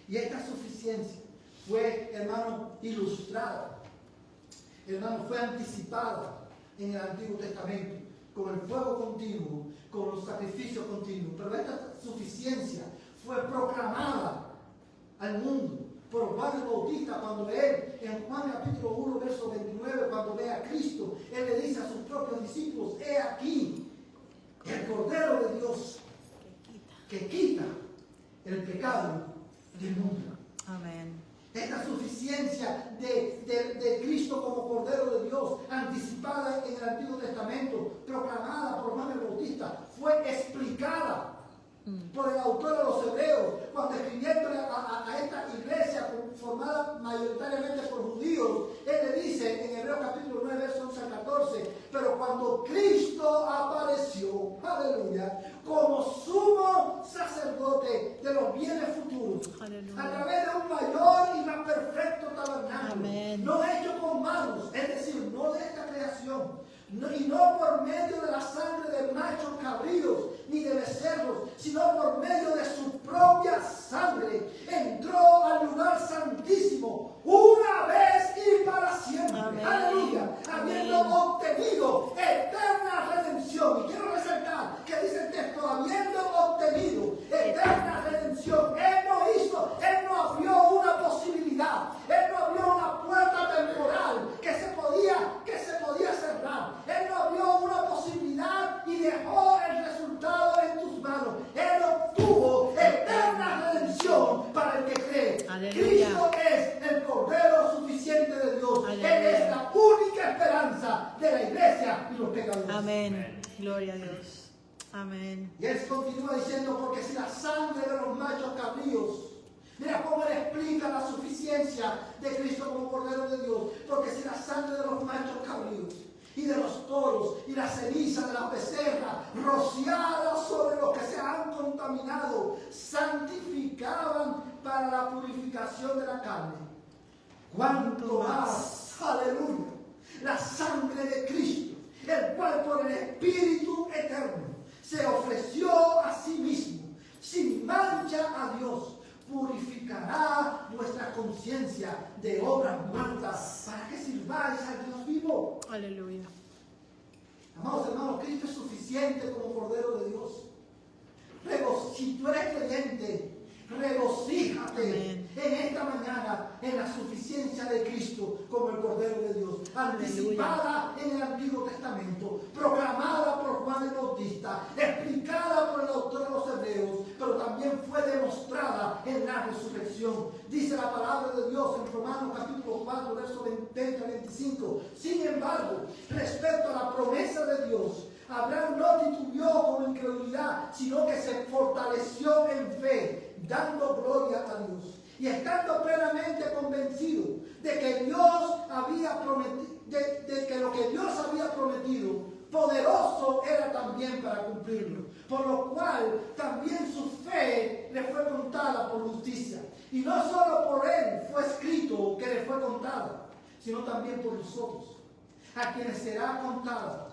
Y esta suficiencia fue, hermano, ilustrada, hermano, fue anticipada en el Antiguo Testamento con el fuego continuo, con los sacrificios continuos. Pero esta suficiencia fue proclamada al mundo por Juan el Bautista cuando él, en Juan capítulo 1, verso 29, cuando ve a Cristo, él le dice a sus propios discípulos, he aquí el Cordero de Dios que quita el pecado del mundo. Amén. Esta suficiencia de Cristo como Cordero de Dios, anticipada en el Antiguo Testamento, proclamada por Juan el Bautista, fue explicada por el autor de los Hebreos, cuando escribiéndole a esta iglesia formada mayoritariamente por judíos, él le dice en Hebreos capítulo 9, versos 11 al 14, pero cuando Cristo apareció, aleluya, como sumo sacerdote de los bienes futuros, Aleluya. a través de un mayor y más perfecto tabernáculo, Amén. no hecho con manos, es decir, no de esta creación, y no por medio de la sangre de machos cabríos ni de becerros, sino por medio de su propia sangre, entró al lugar santísimo una vez y para siempre. Amén. Aleluya. Habiendo Amén. obtenido eterna redención. Y quiero resaltar que dice el texto, habiendo obtenido eterna redención. Él no abrió una posibilidad. Él no abrió una puerta temporal que se podía cerrar. Él no abrió una posibilidad y dejó el resultado en tus manos. Él obtuvo eterna redención para el que cree. Aleluya. Cristo es el Cordero suficiente de Dios. Aleluya. Él es la única esperanza de la iglesia y los pecadores. Amén. Gloria a Dios. Amén. Y él continúa diciendo, porque si la sangre de los machos cabríos, mira cómo él explica la suficiencia de Cristo como Cordero de Dios, porque si la sangre de los machos cabríos y de los toros y la ceniza de la becerra rociada sobre los que se han contaminado santificaban para la purificación de la carne, cuanto más, aleluya, la sangre de Cristo, el cual por el Espíritu eterno se ofreció a sí mismo sin mancha a Dios, purificará vuestra conciencia de obras muertas para que sirváis al Dios vivo. Aleluya. Amados hermanos, Cristo es suficiente como Cordero de Dios. Si tú eres creyente, regocíjate Amén. en esta mañana en la suficiencia de Cristo como el Cordero de Dios, anticipada en el Antiguo Testamento, proclamada por Juan el Bautista, explicada por el autor de los Hebreos, pero también fue demostrada en la resurrección. Dice la palabra de Dios en Romanos capítulo 4, versos 20 a 25. Sin embargo, respecto a la promesa de Dios, Abraham no titubeó con incredulidad, sino que se fortaleció en fe, dando gloria a Dios y estando plenamente convencido de que Dios había prometido, de que lo que Dios había prometido, poderoso era también para cumplirlo, por lo cual también su fe le fue contada por justicia, y no solo por él fue escrito que le fue contada, sino también por nosotros, a quienes será contada,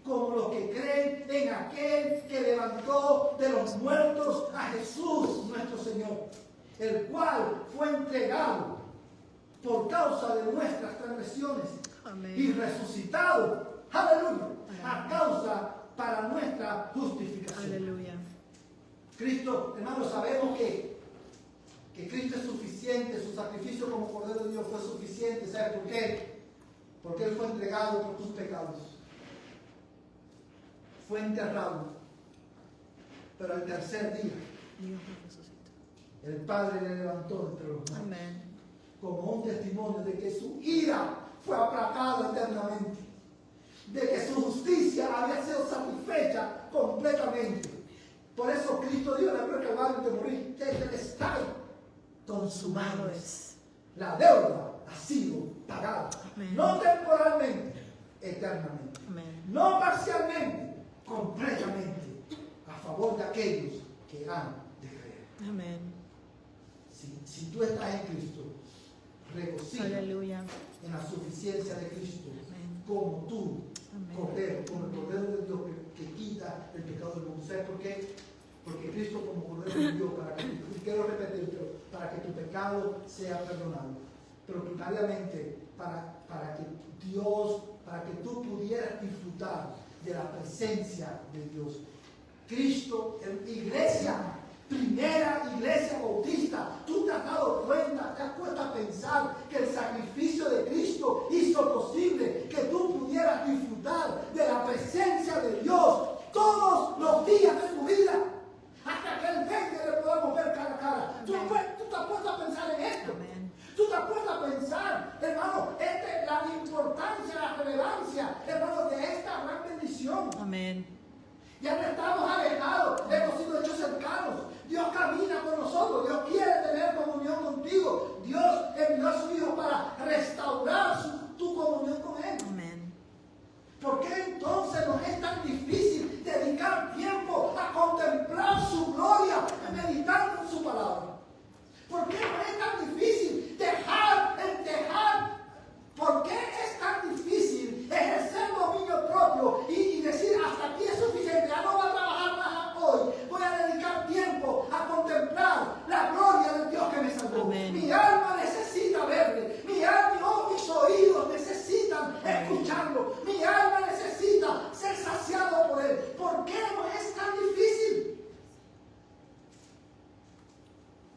como los que creen en aquel que levantó de los muertos a Jesús nuestro Señor, el cual fue entregado por causa de nuestras transgresiones. Amén. Y resucitado, aleluya, a causa para nuestra justificación. Aleluya. Cristo, hermanos, sabemos que Cristo es suficiente, su sacrificio como Cordero de Dios fue suficiente. ¿Sabes por qué? Porque Él fue entregado por tus pecados. Fue enterrado, pero al tercer día Dios lo resucitó. el Padre le levantó entre los muertos. Amén. Como un testimonio de que su ira fue aplacada eternamente, de que su justicia había sido satisfecha completamente. Por eso Cristo dijo en la cruz del Calvario de morir, que está consumado es. La deuda ha sido pagada. Amén. No temporalmente, eternamente. Amén. No parcialmente, completamente, a favor de aquellos que han de creer. Amén. Si tú estás en Cristo, regocija Aleluya. en la suficiencia de Cristo. Amén. Como tú, Amén. Cordero, como el Cordero de Dios que quita el pecado del mundo. ¿Sabes por qué? Porque Cristo como Cordero de Dios, y quiero repetirlo, para que tu pecado sea perdonado, pero primariamente para que Dios, para que tú pudieras disfrutar de la presencia de Dios. Cristo, iglesia, primera iglesia bautista, tú te has dado cuenta, te has puesto a pensar que el sacrificio de Cristo hizo posible que tú pudieras disfrutar de la presencia de Dios todos los días de tu vida, hasta que el día que le podamos ver cara a cara. Tú te has puesto a pensar en esto. Amén. Tú te has puesto a pensar, hermano, la importancia, la relevancia, hermano, de esta gran bendición. Amén. Ya no estamos alejados, hemos sido hechos cercanos. Dios camina con nosotros, Dios quiere tener comunión contigo. Dios envió a su Hijo para restaurar tu comunión con Él. Amén. ¿Por qué entonces nos es tan difícil dedicar tiempo a contemplar su gloria, meditando en su palabra? ¿Por qué no es tan difícil dejar? ¿Por qué es tan difícil ejercer dominio propio y decir hasta aquí es suficiente, ya no voy a trabajar más hoy, voy a dedicar tiempo a contemplar la gloria del Dios que me salvó? Amén. Mi alma necesita verle, mis oídos necesitan escucharlo, mi alma necesita ser saciado por él. ¿Por qué no es tan difícil?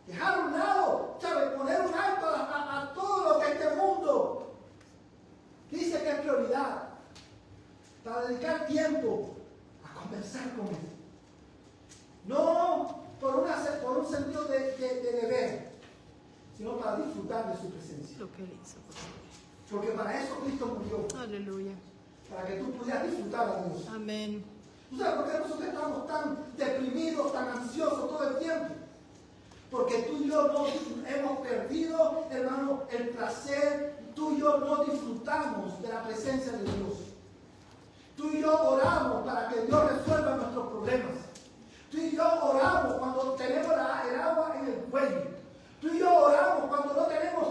Dejar a un lado, ¿sabe? Poner un alto a todo lo que este mundo dice que es prioridad, para dedicar tiempo a conversar con Él. No por un sentido de deber, sino para disfrutar de su presencia. Lo que Él hizo. Porque para eso Cristo murió. Aleluya. Para que tú pudieras disfrutar a Dios. Amén. ¿Tú sabes por qué nosotros estamos tan deprimidos, tan ansiosos todo el tiempo? Porque tú y yo no hemos perdido, hermano, el placer. Tú y yo no disfrutamos de la presencia de Dios. Tú y yo oramos para que Dios resuelva nuestros problemas. Tú y yo oramos cuando tenemos el agua en el cuello. Tú y yo oramos cuando no tenemos,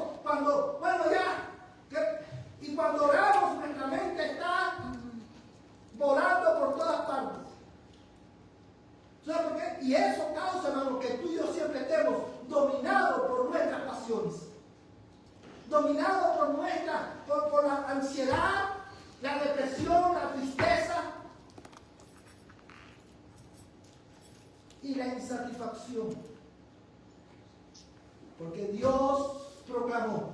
y cuando oramos nuestra mente está volando por todas partes. ¿Sabes por qué? Y eso causa, hermano, que tú y yo siempre estemos dominados por nuestras pasiones. Dominados por la ansiedad, la depresión, la tristeza, y la insatisfacción. Porque Dios proclamó,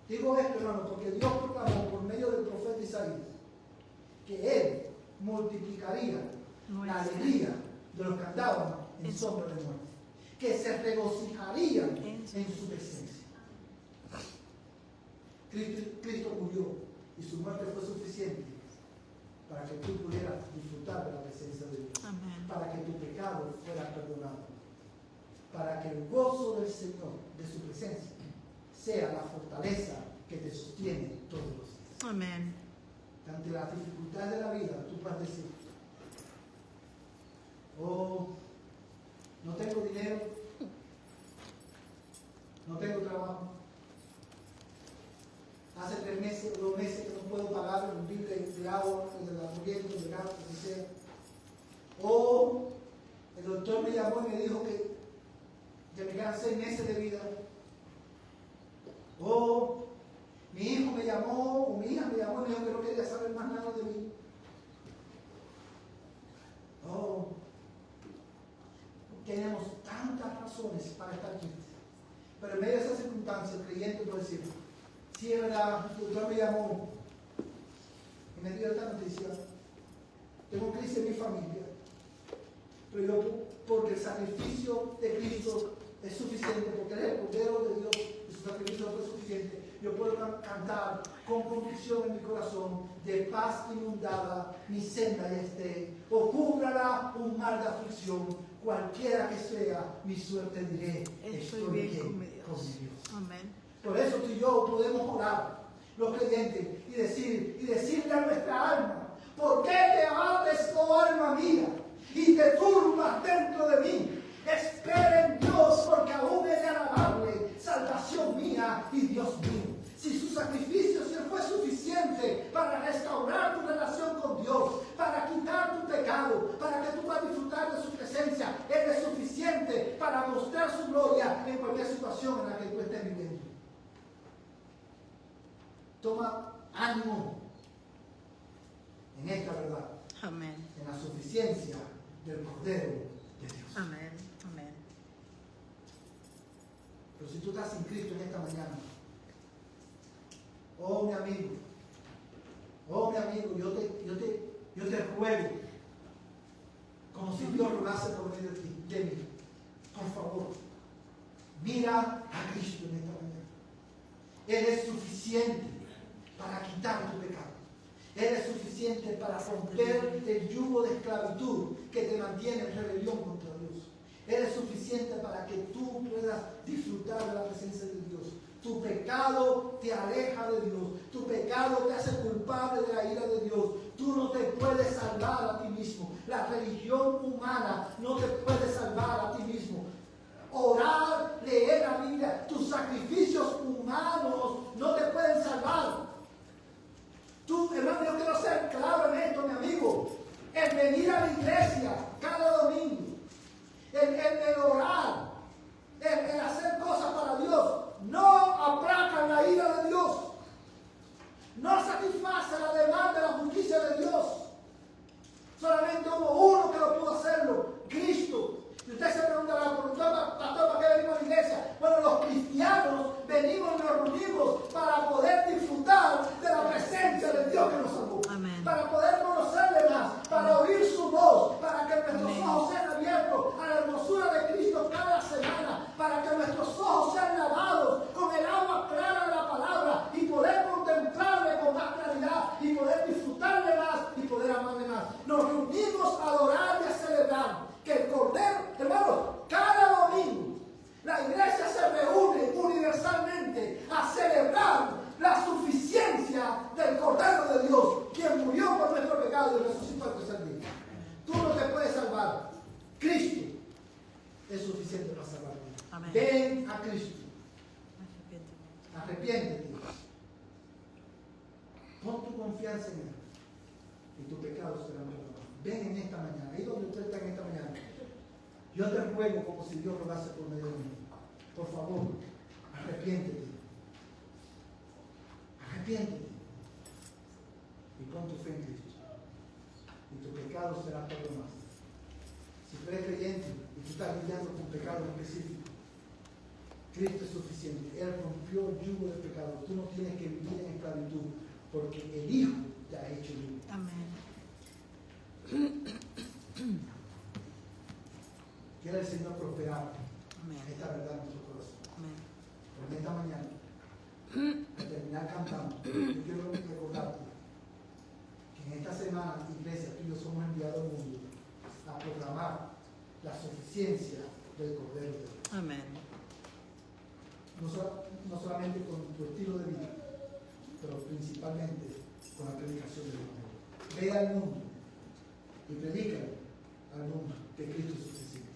digo esto hermano, porque Dios proclamó por medio del profeta Isaías que Él multiplicaría la alegría de los que andaban en sombra de muerte, que se regocijarían en su presencia. Cristo murió y su muerte fue suficiente para que tú pudieras disfrutar de la presencia de Dios. Amén. Para que tu pecado fuera perdonado, para que el gozo del Señor, de su presencia, sea la fortaleza que te sostiene todos los días. Amén. Ante las dificultades de la vida, tú puedes decir, oh, no tengo dinero, no tengo trabajo, hace 3 meses o 2 meses que no puedo pagar un bill de agua, de la corriente, de gas, lo que sea. O el doctor me llamó y me dijo que me quedan 6 meses de vida. O mi hijo me llamó, o mi hija me llamó y me dijo que no quería saber más nada de mí. Oh, tenemos tantas razones para estar tristes. Pero en medio de esas circunstancias, el creyente puede decir, sí, es verdad, el doctor me llamó y me dio esta noticia. Tengo crisis en mi familia. Pero yo, porque el sacrificio de Cristo es suficiente, porque Él es el Cordero de Dios y su sacrificio fue suficiente, yo puedo cantar con convicción en mi corazón, de paz inundada, mi senda ya esté, o cúbrala un mar de aflicción, cualquiera que sea mi suerte diré, estoy bien con mi Dios. Amén. Por eso tú y yo podemos orar, los creyentes, y decirle a nuestra alma, ¿por qué te abates, oh alma mía, y te turbas dentro de mí? Espera en Dios, porque aún es agradable, salvación mía y Dios mío. Si su sacrificio fue suficiente para restaurar tu relación con Dios, para quitar tu pecado, para que tú puedas disfrutar de su presencia, Él es suficiente para mostrar su gloria en cualquier situación en la que tú estés viviendo. Toma ánimo en esta verdad. Amén. En la suficiencia del Cordero de Dios. Amén. Amén. Pero si tú estás sin Cristo en esta mañana, oh mi amigo, yo te ruego, como si Dios rogase por medio de ti, de mí, por favor, mira a Cristo en esta mañana. Él es suficiente para quitar tu pecado. Él es suficiente para romper el yugo de esclavitud que te mantiene en rebelión contra Dios. Él es suficiente para que tú puedas disfrutar de la presencia de Dios. Tu pecado te aleja de Dios. Tu pecado te hace culpable de la ira de Dios. Tú no te puedes salvar a ti mismo. La religión humana no te puede salvar a ti mismo. Orar, leer la Biblia, tus sacrificios humanos no te pueden salvar. Tú, hermano, yo quiero ser claro en esto, mi amigo. El venir a la iglesia cada domingo, el orar, el hacer cosas para Dios, no aplacan la ira de Dios. No satisface la demanda de la justicia de Dios. Solamente hubo uno que lo pudo hacerlo, Cristo. Y usted se preguntará, pastor, ¿para qué venimos a la iglesia? Bueno, los cristianos venimos y nos reunimos para poder disfrutar de la presencia de Dios que nos salvó. Amén. Para poder conocerle más, para oír su voz, para que nuestros ojos sean abiertos a la hermosura de Cristo cada semana, para que nuestros ojos sean lavados con el agua clara de la palabra y poder contemplarle con más claridad y poder disfrutarle más y poder amarle más. Nos reunimos a adorar y a celebrar que el Cordero, hermanos, cada domingo la iglesia se reúne universalmente a celebrar la suficiencia del Cordero de Dios, quien murió por nuestro pecado y resucitó al tercer día. Tú no te puedes salvar. Cristo es suficiente para salvarte. Amén. Ven a Cristo. Arrepiéntete. Pon tu confianza en Él y tu pecado será perdonado. Ven en esta mañana, ahí donde usted está en esta mañana. Yo te ruego como si Dios rogase por medio de mí. Por favor, arrepiéntete. Arrepiéntete. Y pon tu fe en Cristo. Y tu pecado será perdonado. Si tú eres creyente, estás lidiando con pecado específico, Cristo es suficiente. Él rompió el yugo del pecado. Tú no tienes que vivir en esclavitud porque el Hijo te ha hecho libre. Amén. Quiere el Señor prosperar Amén. esta verdad en nuestro corazón. Amén. Pero en esta mañana, al terminar cantando, yo quiero recordarte que en esta semana, iglesia, tú y yo somos enviados al mundo a proclamar la suficiencia del Cordero de Dios. Amén. No solamente con tu estilo de vida, pero principalmente con la predicación del Evangelio. Ve al mundo y predica al mundo que Cristo es suficiente.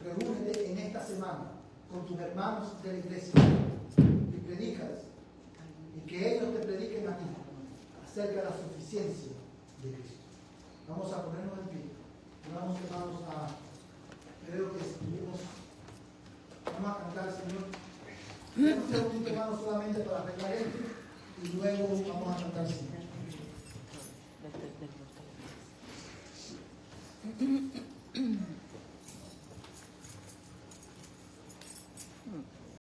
Reúnete en esta semana con tus hermanos de la iglesia y predícales, y que ellos te prediquen a ti acerca de la suficiencia de Cristo. Vamos a ponernos en pie. Vamos, hermanos, creo que estuvimos. Vamos a cantar, Señor. Un segundito, hermano, solamente para arreglar esto y luego vamos a cantar, Señor.